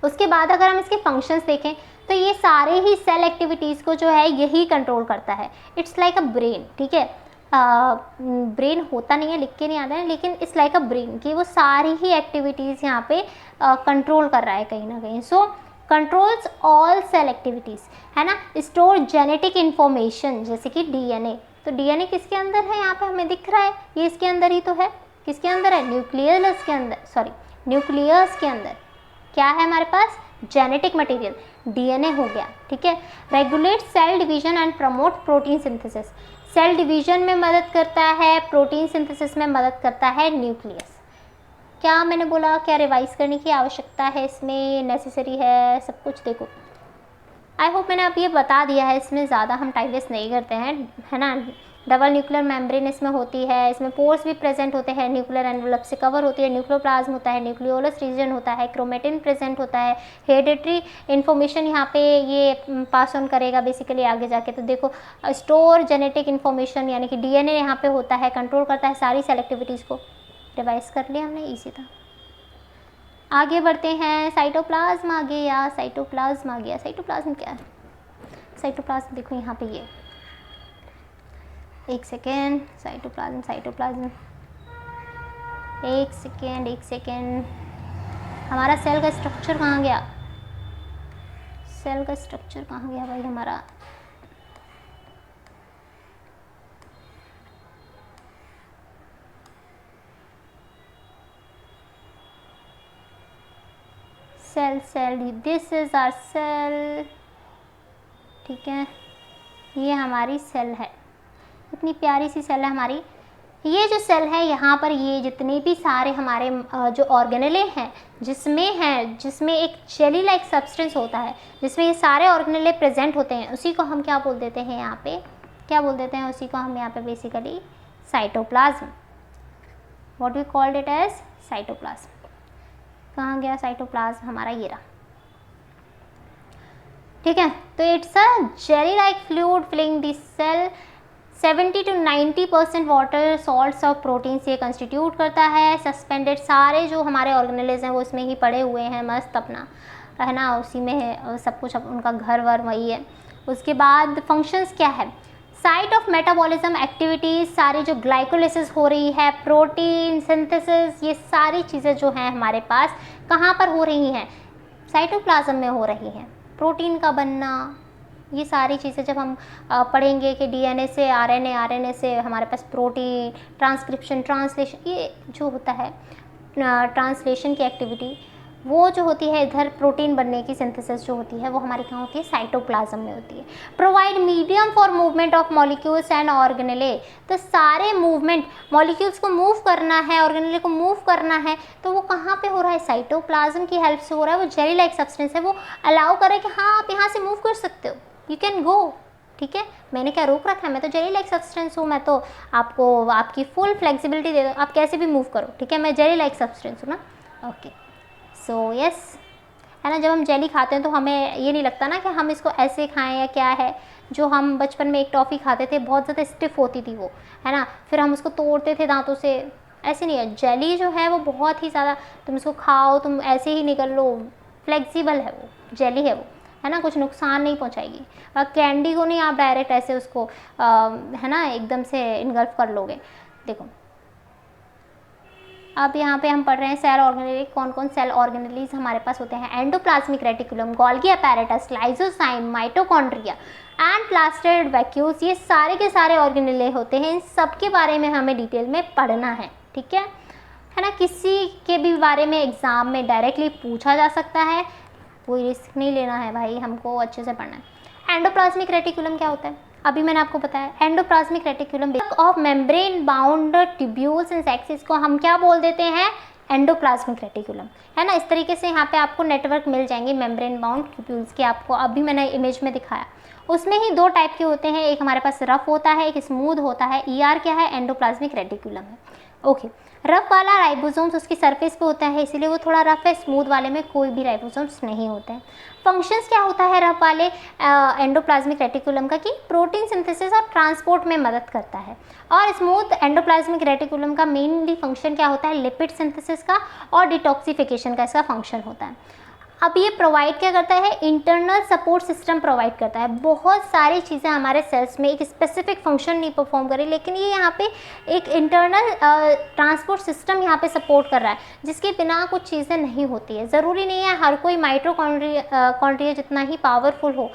उसके बाद अगर हम इसके फंक्शंस देखें तो ये सारे ही सेल एक्टिविटीज़ को जो है यही कंट्रोल करता है। It's like a brain. ठीक है, ब्रेन होता नहीं है, लिख के नहीं आता है, लेकिन इट्स लाइक अ ब्रेन कि वो सारी ही एक्टिविटीज़ यहाँ पे कंट्रोल कर रहा है कहीं ना कहीं। सो कंट्रोल्स ऑल सेल एक्टिविटीज़, है ना। स्टोर जेनेटिक इन्फॉर्मेशन जैसे कि डीएनए, तो डीएनए किसके अंदर है, यहाँ पे हमें दिख रहा है, ये इसके अंदर ही तो है। किसके अंदर है? न्यूक्लियस के अंदर, सॉरी न्यूक्लियस के अंदर क्या है हमारे पास? जेनेटिक मटेरियल, डीएनए हो गया। ठीक है, regulate cell division and promote protein synthesis. Cell division में मदद करता है, प्रोटीन सिंथेसिस में मदद करता है न्यूक्लियस। क्या मैंने बोला, क्या रिवाइज करने की आवश्यकता है इसमें, नेसेसरी है सब कुछ? देखो आई होप मैंने अब ये बता दिया है, इसमें ज़्यादा हम टाइम वेस्ट नहीं करते हैं, है ना। डबल न्यूक्लियर मेम्ब्रेन इसमें होती है, इसमें पोर्स भी प्रेजेंट होते हैं, न्यूक्लियर एनवेलप से कवर होती है, न्यूक्लियोप्लाज्म होता है, न्यूक्लियोलस रीजन होता है, क्रोमेटिन प्रेजेंट होता है, हेरिडिटरी इन्फॉर्मेशन यहाँ पे ये पास ऑन करेगा बेसिकली आगे जाके। तो देखो स्टोर जेनेटिक इन्फॉर्मेशन यानी कि डीएनए यहाँ पे होता है, कंट्रोल करता है सारी सेल एक्टिविटीज़ को। रिवाइज कर लिया हमने, ईजी था। आगे बढ़ते हैं, साइटोप्लाज्म आ गया, साइटोप्लाज्म आ गया। साइटोप्लाज्म क्या है? साइटोप्लाज्म देखो यहाँ पे ये, एक सेकेंड, साइटोप्लाज्म साइटोप्लाज्म, एक सेकेंड, हमारा सेल का स्ट्रक्चर कहाँ गया? सेल का स्ट्रक्चर कहाँ गया भाई हमारा? Cell, this is our cell. ठीक है, ये हमारी सेल है, इतनी प्यारी सी सेल है हमारी। ये जो सेल है यहाँ पर ये जितने भी सारे हमारे जो ऑर्गेनेले हैं जिसमें एक जेली लाइक सब्सटेंस होता है, जिसमें ये सारे ऑर्गेनेले प्रेजेंट होते हैं, उसी को हम क्या बोल देते हैं यहाँ पे, क्या बोल देते हैं उसी को हम यहाँ पे basically cytoplasm. What we called it as cytoplasm. कहाँ गया साइटोप्लाज्म हमारा? ये रहा। ठीक है, तो it's a jelly like fluid filling the cell, 70 to 90% water, salts और प्रोटीन्स ये कंस्टिट्यूट करता है। सस्पेंडेड सारे जो हमारे ऑर्गेनेल्स हैं वो इसमें ही पड़े हुए हैं मस्त अपना, है ना, उसी में है सब कुछ, उनका घर वर वही है। उसके बाद फंक्शंस क्या है, साइट ऑफ मेटाबॉलिज्म एक्टिविटीज़, सारी जो ग्लाइकोलिसिस हो रही है, प्रोटीन सिंथेसिस, ये सारी चीज़ें जो हैं हमारे पास कहाँ पर हो रही हैं, साइटोप्लाज्म में हो रही हैं। प्रोटीन का बनना, ये सारी चीज़ें जब हम पढ़ेंगे कि डीएनए से आरएनए, आरएनए से हमारे पास प्रोटीन, ट्रांसक्रिप्शन, ट्रांसलेशन, ये जो होता है ट्रांसलेशन की एक्टिविटी, वो जो होती है इधर प्रोटीन बनने की सिंथेसिस जो होती है वो हमारी कहाँ होती है, साइटोप्लाज्म में होती है। Provide medium for movement of molecules and organelle, तो सारे मूवमेंट, मॉलिक्यूल्स को मूव करना है, ऑर्गेनेले को मूव करना है, तो वो कहाँ पे हो रहा है, साइटोप्लाज्म की हेल्प से हो रहा है। वो जेली लाइक सब्सटेंस है, वो अलाउ करे कि हाँ आप यहाँ से मूव कर सकते हो, यू कैन गो, ठीक है, मैंने क्या रोक रखा है, मैं तो जेली लाइक सब्सटेंस हूँ, मैं तो आपको आपकी फुल फ्लेक्सिबिलिटी दे दूँ, आप कैसे भी मूव करो, ठीक है, मैं जेली लाइक सब्सटेंस हूँ ना। ओके, सो यस, है ना, जब हम जेली खाते हैं तो हमें ये नहीं लगता ना कि हम इसको ऐसे खाएं या क्या है। जो हम बचपन में एक टॉफ़ी खाते थे, बहुत ज़्यादा स्टिफ होती थी वो, है ना, फिर हम उसको तोड़ते थे दांतों से, ऐसे नहीं है। जेली जो है वो बहुत ही ज़्यादा, तुम इसको खाओ, तुम ऐसे ही निकल लो, फ्लेक्सिबल है वो, जेली है वो, है ना, कुछ नुकसान नहीं पहुंचाएगी। कैंडी को नहीं आप डायरेक्ट ऐसे उसको है ना एकदम से इनगल्फ कर लोगे। देखो अब यहाँ पे हम पढ़ रहे हैं सेल ऑर्गेनेली, कौन कौन सेल ऑर्गेनेलीज हमारे पास होते हैं, endoplasmic reticulum, Golgi apparatus, lysozyme, mitochondria and plastid vacuoles, ये सारे के सारे ऑर्गेनेले होते हैं। इन सब के बारे में हमें डिटेल में पढ़ना है, ठीक है ना। किसी के भी बारे में एग्जाम में डायरेक्टली पूछा जा सकता है, कोई रिस्क नहीं लेना है भाई, हमको अच्छे से पढ़ना है। एंडोप्लाज्मिक रेटिकुलम क्या होता है, अभी मैंने आपको बताया। Endoplasmic reticulum of membrane bound tubules and sexes को हम क्या बोल देते हैं, एंडोप्लाज्मिक रेटिकुलम, है ना। इस तरीके से यहाँ पे आपको नेटवर्क मिल जाएंगे मेम्ब्रेन बाउंड ट्यूब्यूल्स के, आपको अभी मैंने इमेज में दिखाया। उसमें ही दो टाइप के होते हैं, एक हमारे पास रफ होता है, एक स्मूथ होता है। ईआर क्या है, एंडोप्लाज्मिक रेटिकुलम है। ओके, रफ वाला राइबोसोम्स उसकी सरफेस पे होता है, इसीलिए वो थोड़ा रफ है। स्मूथ वाले में कोई भी राइबोसोम्स नहीं होते हैं। फंक्शंस क्या होता है रफ वाले एंडोप्लाज्मिक रेटिकुलम का, कि प्रोटीन सिंथेसिस और ट्रांसपोर्ट में मदद करता है। और स्मूथ एंडोप्लाज्मिक रेटिकुलम का मेनली फंक्शन क्या होता है, लिपिड सिंथेसिस का और डिटॉक्सिफिकेशन का इसका फंक्शन होता है। अब ये प्रोवाइड क्या करता है, इंटरनल सपोर्ट सिस्टम प्रोवाइड करता है। बहुत सारी चीज़ें हमारे सेल्स में एक स्पेसिफिक फंक्शन नहीं परफॉर्म कर रही, लेकिन ये यहाँ पे एक इंटरनल ट्रांसपोर्ट सिस्टम यहाँ पे सपोर्ट कर रहा है, जिसके बिना कुछ चीज़ें नहीं होती है। ज़रूरी नहीं है हर कोई माइटोकॉन्ड्रिया जितना ही पावरफुल हो,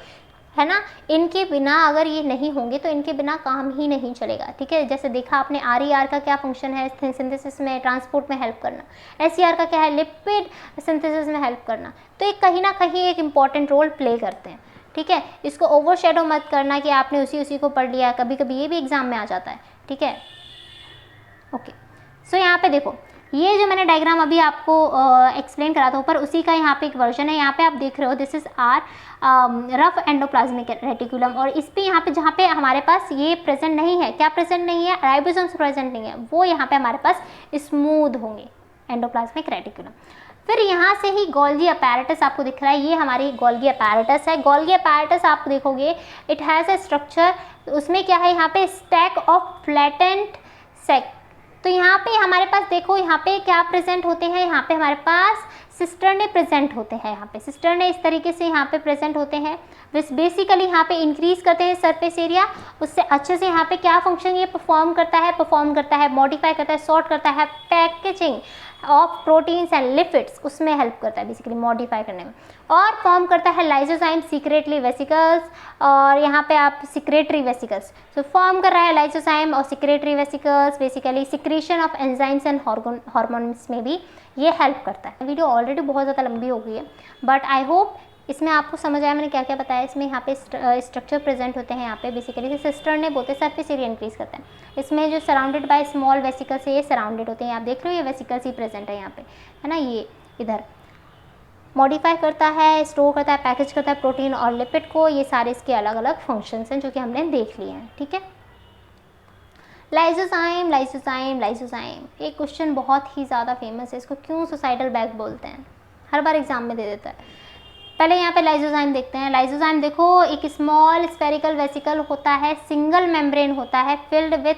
है ना, इनके बिना अगर ये नहीं होंगे तो इनके बिना काम ही नहीं चलेगा, ठीक है। जैसे देखा आपने आर का क्या फंक्शन है, सिंथेसिस में, ट्रांसपोर्ट में हेल्प करना। एस का क्या है, लिपिड सिंथेसिस में हेल्प करना। तो ये कहीं ना कहीं एक इम्पॉर्टेंट रोल प्ले करते हैं, ठीक है। इसको ओवरशैडो मत करना कि आपने उसी को पढ़ लिया, कभी कभी ये भी एग्जाम में आ जाता है, ठीक है। ओके, सो यहाँ पे देखो, ये जो मैंने डायग्राम अभी आपको एक्सप्लेन करा था ऊपर, उसी का यहाँ पे एक वर्जन है। यहाँ पे आप देख रहे हो, this is our rough endoplasmic reticulum, और इस पे यहाँ पे जहाँ पे हमारे पास ये प्रेजेंट नहीं है, क्या प्रेजेंट नहीं है, राइबोसोम्स प्रेजेंट नहीं है, वो यहाँ पे हमारे पास स्मूथ होंगे एंडोप्लाज्मिक रेटिकुलम। फिर यहाँ से ही गोल्गी अपैरेटस आपको दिख रहा है, ये हमारी गोल्गी अपैरेटस है। गोल्गी अपैरेटस आप देखोगे, इट हैज़ ए स्ट्रक्चर, उसमें क्या है, यहाँ पे स्टैक ऑफ फ्लैटेंड सेक। तो यहाँ पे हमारे पास देखो, यहाँ पे क्या प्रेजेंट होते हैं, यहाँ पे हमारे पास सिस्टरने प्रेजेंट होते हैं। यहाँ पे सिस्टरने इस तरीके से यहाँ पे प्रेजेंट होते हैं। बेसिकली यहाँ पे इंक्रीज करते हैं सरफेस एरिया, उससे अच्छे से यहाँ पे क्या फंक्शन ये परफॉर्म करता है, मॉडिफाई करता है, सॉर्ट करता है, packaging of proteins and lipids उसमें हेल्प करता है बेसिकली मॉडिफाई करने में। और फॉर्म करता है लाइसोजाइम, सीक्रेटरी वेसिकल्स, और यहाँ पे आप सिक्रेटरी वेसिकल्स, तो फॉर्म कर रहा है लाइसोजाइम और secretory vesicles, basically secretion of enzymes and hormones में भी ये हेल्प करता है। वीडियो ऑलरेडी बहुत ज़्यादा लंबी हो गई है, बट आई होप इसमें आपको समझ आया मैंने क्या क्या बताया। इसमें यहाँ पे स्ट्रक्चर प्रेजेंट होते हैं, यहाँ पे बेसिकली सिस्टर ने बोलते सरफेस एरिया इंक्रीज करते हैं। इसमें जो सराउंडेड बाय स्मॉल वेसिकल्स से ये सराउंडेड होते हैं, आप देख रहे हो ये वेसिकल्स ही प्रेजेंट है यहाँ पे, है ना। ये इधर मॉडिफाई करता है, स्टोर करता है, पैकेज करता है प्रोटीन और लिपिड को। ये सारे इसके अलग अलग फंक्शंस हैं जो कि हमने देख लिए हैं, ठीक है। लाइसोजाइम, लाइसोजाइम, लाइसोजाइम, एक क्वेश्चन बहुत ही ज़्यादा फेमस है, इसको क्यों सुसाइडल बैग बोलते हैं, हर बार एग्जाम में दे देता है। पहले यहाँ पे लाइसोजाइम देखते हैं। लाइसोजाइम देखो एक स्मॉल स्फेरिकल वेसिकल होता है, सिंगल मेम्ब्रेन होता है, filled with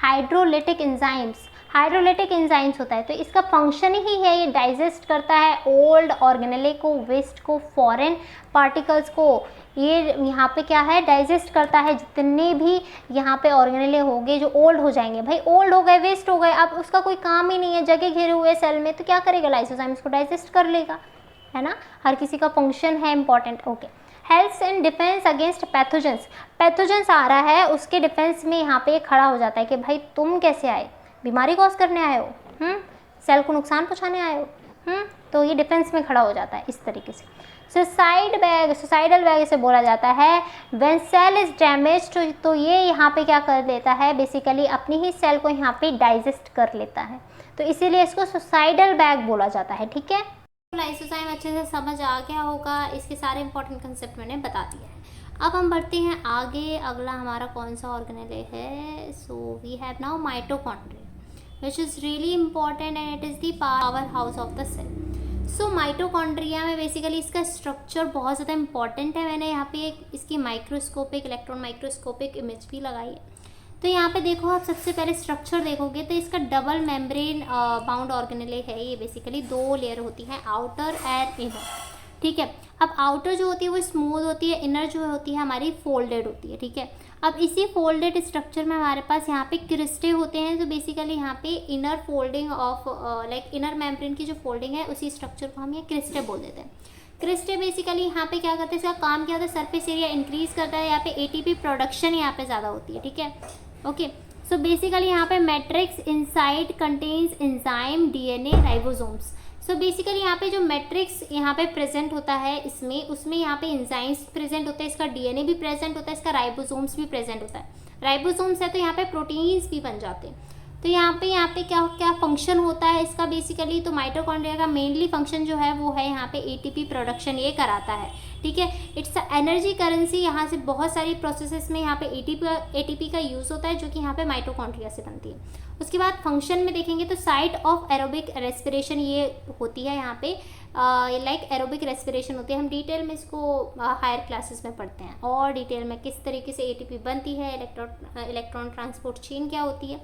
hydrolytic enzymes. Hydrolytic enzymes होता है, तो इसका फंक्शन ही है ये डाइजेस्ट करता है ओल्ड ऑर्गेनेले को, वेस्ट को, फॉरेन पार्टिकल्स को। ये यहाँ पे क्या है, डाइजेस्ट करता है जितने भी यहाँ पे ऑर्गेनेले होंगे जो ओल्ड हो जाएंगे। भाई ओल्ड हो गए, वेस्ट हो गए, अब उसका कोई काम ही नहीं है, जगह घेरे हुए सेल में, तो क्या करेगा लाइसोजाइम, इसको डाइजेस्ट कर लेगा, है ना। हर किसी का फंक्शन है important. Okay, helps in defence against pathogens. Pathogens आ रहा है, उसके डिफेंस में यहाँ पे खड़ा हो जाता है कि भाई तुम कैसे आए, बीमारी कॉज करने आए हो, सेल को नुकसान पहुँचाने आए हो, तो ये डिफेंस में खड़ा हो जाता है इस तरीके से। सुसाइडल बैग इसे बोला जाता है। व्हेन सेल इज डैमेज्ड, तो ये यहाँ पे क्या कर लेता है, बेसिकली अपनी ही सेल को यहाँ पे डाइजेस्ट कर लेता है, तो इसीलिए इसको सुसाइडल बैग बोला जाता है। ठीक है, लाइसोजाइम अच्छे से समझ आ गया होगा, इसके सारे इंपॉर्टेंट कंसेप्ट मैंने बता दिया है। अब हम बढ़ते हैं आगे, अगला हमारा कौन सा ऑर्गेनेले है। So we have now mitochondria which is really important and it is the power house of the cell. So mitochondria में बेसिकली इसका स्ट्रक्चर बहुत ज़्यादा इंपॉर्टेंट है। मैंने यहाँ पे एक इसकी माइक्रोस्कोपिक, इलेक्ट्रॉन माइक्रोस्कोपिक इमेज भी लगाई है। तो यहाँ पे देखो, आप सबसे पहले स्ट्रक्चर देखोगे तो इसका डबल मेम्ब्रेन बाउंड ऑर्गेनेले है। ये बेसिकली 2 लेयर होती है, आउटर एंड इनर। ठीक है, अब आउटर जो होती है वो स्मूथ होती है, इनर जो होती है हमारी फोल्डेड होती है। ठीक है, अब इसी फोल्डेड स्ट्रक्चर में हमारे पास यहाँ पे क्रिस्टे होते हैं। तो बेसिकली यहाँ पे inner folding of like inner membrane की जो फोल्डिंग है उसी स्ट्रक्चर को हम ये क्रिस्टे बोल देते हैं। क्रिस्टे बेसिकली यहाँ पे क्या करते हैं, इसका काम क्या होता है, सरफेस एरिया इंक्रीज करता है, यहाँ पे एटीपी प्रोडक्शन यहाँ पे ज़्यादा होती है। ठीक है, ओके। सो बेसिकली यहाँ पे matrix inside contains enzyme, DNA, ribosomes. So basically यहाँ पे जो मैट्रिक्स यहाँ पे प्रेजेंट होता है इसमें, उसमें यहाँ पे एंजाइम्स प्रेजेंट होता है, इसका डीएनए भी प्रेजेंट होता है, इसका राइबोसोम्स भी प्रेजेंट होता है। राइबोसोम्स है तो यहाँ पे प्रोटीन्स भी बन जाते हैं। तो यहाँ पे क्या क्या फंक्शन होता है इसका बेसिकली, तो माइटोकॉन्ड्रिया का मेनली फंक्शन जो है वो है यहाँ पे एटीपी प्रोडक्शन ये कराता है। ठीक है, इट्स एनर्जी करेंसी। यहाँ से बहुत सारी प्रोसेसेस में यहाँ पे एटीपी का यूज़ होता है जो कि यहाँ पे माइटोकॉन्ड्रिया से बनती है। उसके बाद फंक्शन में देखेंगे तो साइट ऑफ एरोबिक रेस्पिरेशन ये होती है यहाँ पे, लाइक एरोबिक रेस्पिरेशन होती है। हम डिटेल में इसको हायर क्लासेस में पढ़ते हैं और डिटेल में किस तरीके से एटीपी बनती है, इलेक्ट्रॉन ट्रांसपोर्ट चेन क्या होती है,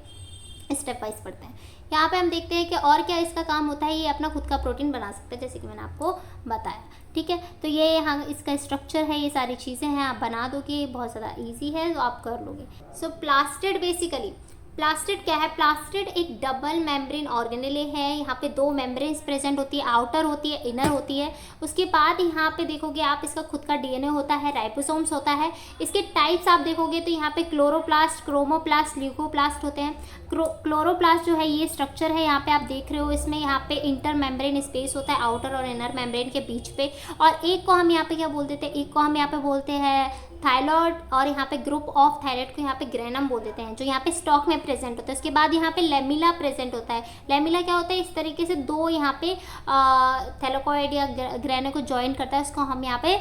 स्टेप वाइज पढ़ते हैं। यहाँ पे हम देखते हैं कि और क्या इसका काम होता है, ये अपना खुद का प्रोटीन बना सकते हैं जैसे कि मैंने आपको बताया। ठीक है, तो ये यहाँ इसका स्ट्रक्चर है, ये सारी चीज़ें हैं, आप बना दोगे, बहुत ज़्यादा इजी है तो आप कर लोगे। सो प्लास्टिड बेसिकली, प्लास्टिड क्या है, प्लास्टिड एक डबल मेम्ब्रेन ऑर्गेनेले है। यहाँ पे 2 मेम्ब्रेन्स प्रेजेंट होती है, आउटर होती है, इनर होती है। उसके बाद यहाँ पे देखोगे आप, इसका खुद का डीएनए होता है, राइबोसोम्स होता है। इसके टाइप्स आप देखोगे तो यहाँ पे क्लोरोप्लास्ट, क्रोमोप्लास्ट, ल्यूकोप्लास्ट होते हैं। क्लोरोप्लास्ट जो है ये स्ट्रक्चर है, यहाँ पे आप देख रहे हो, इसमें यहाँ पे इंटर मेम्ब्रेन स्पेस होता है आउटर और इनर मेम्ब्रेन के बीच पे। और एक को हम यहाँ पे क्या बोल देते हैं, एक को हम यहाँ पे बोलते हैं थायरॉयड, और यहाँ पे ग्रुप ऑफ थायरॉयड को यहाँ पे ग्रेनम बोल देते हैं, जो यहाँ पे स्टॉक में प्रेजेंट होता है। उसके बाद यहाँ पे लेमिला प्रेजेंट होता है। लेमिला क्या होता है, इस तरीके से 2 यहाँ पे थैलेकॉइड या ग्रेनो को ज्वाइन करता है, उसको हम यहाँ पे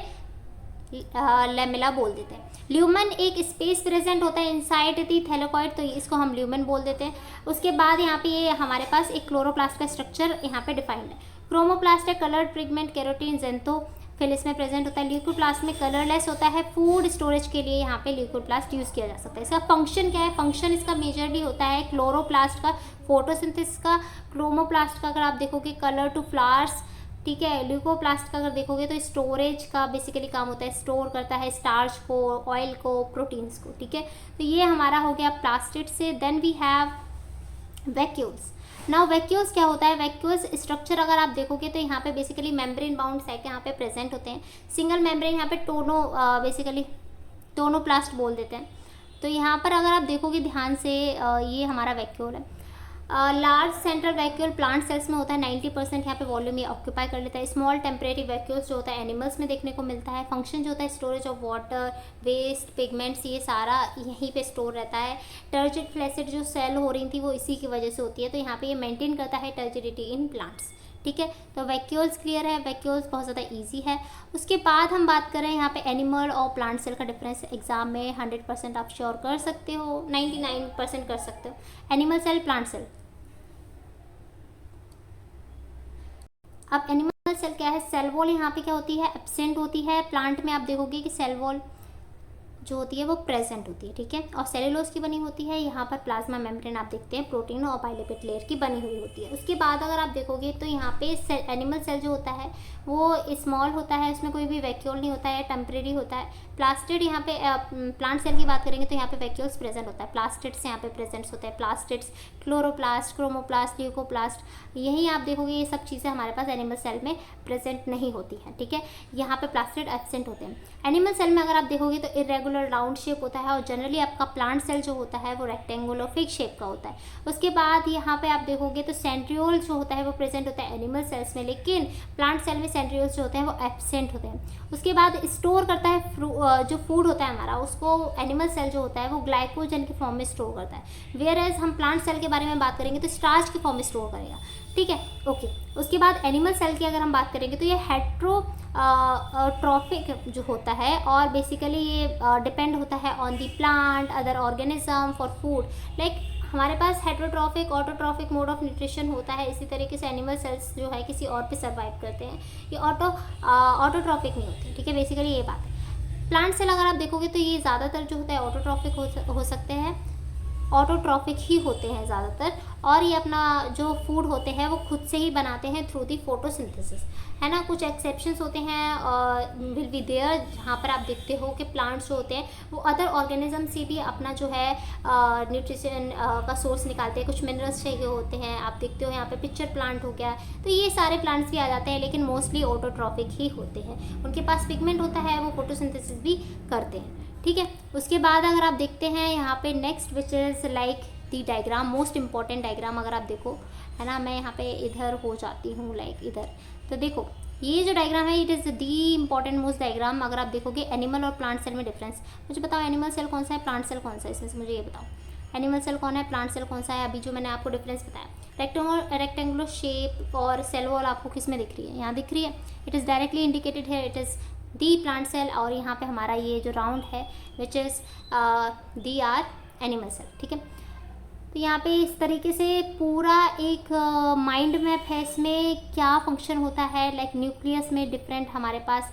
लेमिला बोल देते हैं। ल्यूमन एक स्पेस प्रेजेंट होता है इनसाइड दी थैलेकॉइड, तो इसको हम ल्यूमन बोल देते हैं। उसके बाद यहाँ पे ये हमारे पास एक क्लोरोप्लास्ट का स्ट्रक्चर यहाँ पे डिफाइंड है। क्रोमोप्लास्ट है कलर्ड पिगमेंट, केरोटीन, जेंथोफिलिस में प्रेजेंट होता है। ल्यूकोप्लास्ट में कलरलेस होता है, फूड स्टोरेज के लिए यहाँ पे ल्यूकोप्लास्ट यूज़ किया जा सकता है। इसका फंक्शन क्या है, फंक्शन इसका मेजरली होता है क्लोरोप्लास्ट का फोटोसिंथेसिस का, क्रोमोप्लास्ट का अगर आप देखोगे कलर टू फ्लावर्स। ठीक है, ल्यूकोप्लास्ट का अगर देखोगे तो स्टोरेज का बेसिकली काम होता है, स्टोर करता है स्टार्च को, ऑयल को, प्रोटीन्स को। ठीक है, तो ये हमारा हो गया प्लास्टिड से। Then we have vacuoles. Now vacuoles क्या होता है, वैक्यूल्स स्ट्रक्चर अगर आप देखोगे तो यहाँ पे बेसिकली मेम्ब्रेन बाउंड सैक यहाँ पे प्रेजेंट होते हैं। सिंगल मेम्ब्रेन यहाँ पे बेसिकली टोनोप्लास्ट बोल देते हैं। तो यहाँ पर अगर आप देखोगे ध्यान से, ये हमारा वैक्यूल है। Large central vacuole plant cells में होता है, 90% यहाँ पे वॉल्यूम ये ऑक्यूपाई कर लेता है। स्मॉल टेम्परेरी वैक्यूल्स जो होता है एनिमल्स में देखने को मिलता है। फंक्शन जो होता है storage of water, waste, pigments, ये सारा यहीं पे स्टोर रहता है। टर्जिड फ्लैसिड जो सेल हो रही थी वो इसी की वजह से होती है, तो यहाँ पे ये मेंटेन करता है टर्जिडिटी इन प्लांट्स। ठीक है, तो वैक्यूल्स क्लियर है, वैक्यूल्स बहुत ज़्यादा इजी है। उसके बाद हम बात करें यहाँ पे एनिमल और प्लांट सेल का डिफरेंस एग्जाम में 100% आप श्योर कर सकते हो, 99% कर सकते हो। Animal cell, plant cell. अब एनिमल सेल क्या है, सेल वॉल यहाँ पे क्या होती है, एब्सेंट होती है। प्लांट में आप देखोगे कि सेल वॉल जो होती है वो प्रेजेंट होती है, ठीक है। और सेलुलोज की बनी होती है। यहाँ पर प्लाज्मा मेम्ब्रेन आप देखते हैं प्रोटीन और बाइलिपिड लेयर की बनी हुई होती है। उसके बाद अगर आप देखोगे तो यहाँ पे एनिमल सेल जो होता है वो स्मॉल होता है, उसमें कोई भी वैक्यूल नहीं होता है, टेम्परेरी होता है। प्लास्टिड यहाँ पे प्लांट सेल की बात करेंगे तो यहाँ पे वैक्यूल्स प्रेजेंट होता है, प्लास्टिड्स यहाँ पे प्रेजेंट होते हैं, प्लास्टिड्स, क्लोरोप्लास्ट, क्रोमोप्लास्ट, ल्यूकोप्लास्ट, यही आप देखोगे ये सब चीज़ें हमारे पास एनिमल सेल में प्रेजेंट नहीं होती हैं, ठीक है। यहाँ पे प्लास्टिड एब्सेंट होते हैं। एनिमल सेल में अगर आप देखोगे तो इरेगुलर राउंड शेप होता है और जनरली आपका प्लांट सेल जो होता है वो रेक्टेंगुलर फिग शेप का होता है। उसके बाद यहाँ पे आप देखोगे तो सेंट्रियोल जो होता है वो प्रेजेंट होता है एनिमल सेल्स में, लेकिन प्लांट सेल में सेंट्रियोल्स जो होते हैं वो एब्सेंट होते हैं। उसके बाद स्टोर करता है जो फूड होता है हमारा, उसको एनिमल सेल जो होता है वो ग्लाइकोजन के फॉर्म में स्टोर करता है, वेयर एज हम प्लांट सेल के बारे में बात करेंगे तो स्टार्च के फॉर्म में स्टोर करेगा, ठीक है, ओके। उसके बाद एनिमल सेल की अगर हम बात करेंगे तो ये हेट्रोट्रॉफिक जो होता है और बेसिकली ये डिपेंड होता है on the plant other organism for food. Like हमारे पास heterotrophic autotrophic mode of nutrition होता है, इसी तरीके से एनिमल सेल्स जो है किसी और पे सर्वाइव करते हैं, ये ऑटोट्रॉफिक नहीं होते, ठीक है, बेसिकली ये बात है। प्लांट सेल अगर आप देखोगे तो ये ज़्यादातर जो होता है ऑटोट्रॉफिक हो सकते हैं, ऑटोट्रॉफिक ही होते हैं ज़्यादातर, और ये अपना जो फूड होते हैं वो खुद से ही बनाते हैं थ्रू दी फोटोसिंथेसिस, है ना। कुछ एक्सेप्शंस होते हैं विल बी देयर, जहाँ पर आप देखते हो कि प्लांट्स जो होते हैं वो अदर ऑर्गेनिज्म से भी अपना जो है न्यूट्रिशन का सोर्स निकालते हैं, कुछ मिनरल्स चाहिए होते हैं। आप देखते हो यहाँ पे पिक्चर प्लांट हो गया, तो ये सारे प्लांट्स भी आ जाते हैं, लेकिन मोस्टली ऑटोट्रॉफिक ही होते हैं। उनके पास पिगमेंट होता है, वो फोटोसिंथेसिस भी करते हैं, ठीक है। उसके बाद अगर आप देखते हैं यहाँ पे next which is like the diagram, most important diagram अगर आप देखो, है ना, मैं यहाँ पे इधर हो जाती हूँ लाइक इधर, तो देखो ये जो डायग्राम है it is the important most diagram. अगर आप देखोगे एनिमल और प्लांट सेल में डिफरेंस, मुझे बताओ एनिमल सेल कौन सा है, प्लांट सेल कौन सा है, इसमें से मुझे ये बताओ एनिमल सेल कौन है, प्लांट सेल कौन सा है। अभी जो मैंने आपको डिफरेंस बताया, रेक्टेंगुलर शेप और सेल वॉल आपको किस में दिख रही है, यहाँ दिख रही है, इट इज़ डायरेक्टली इंडिकेटेड है, it is the plant cell, और यहाँ पे हमारा ये जो राउंड है which is the our animal cell, ठीक है। तो यहाँ पे इस तरीके से पूरा एक माइंड मैप है, इसमें क्या फंक्शन होता है। लाइक न्यूक्लियस में डिफरेंट हमारे पास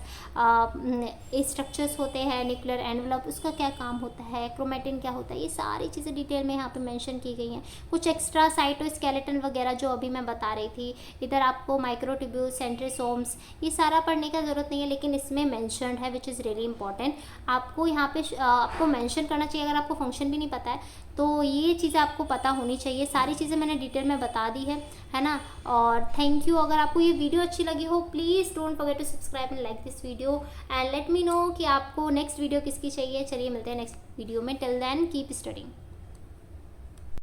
स्ट्रक्चर्स होते हैं, न्यूक्लियर एनवलप उसका क्या काम होता है, क्रोमेटिन क्या होता है, ये सारी चीज़ें डिटेल में यहाँ पे मेंशन की गई हैं। कुछ एक्स्ट्रा साइटोस्केलेटन वगैरह जो अभी मैं बता रही थी, इधर आपको माइक्रोट्यूब्यूल, सेंट्रोसोम्स, ये सारा पढ़ने का ज़रूरत नहीं है, लेकिन इसमें मैंशनड है विच इज़ रियली इंपॉर्टेंट। आपको यहाँ पे आपको मैंशन करना चाहिए, अगर आपको फंक्शन भी नहीं पता है तो ये चीज़ें आपको पता होनी चाहिए। सारी चीज़ें मैंने डिटेल में बता दी है ना। और थैंक यू। अगर आपको ये वीडियो अच्छी लगी हो please don't forget to subscribe and like this video and let me know कि आपको नेक्स्ट वीडियो किसकी चाहिए। चलिए मिलते हैं नेक्स्ट वीडियो में, टिल देन कीप स्टडिंग।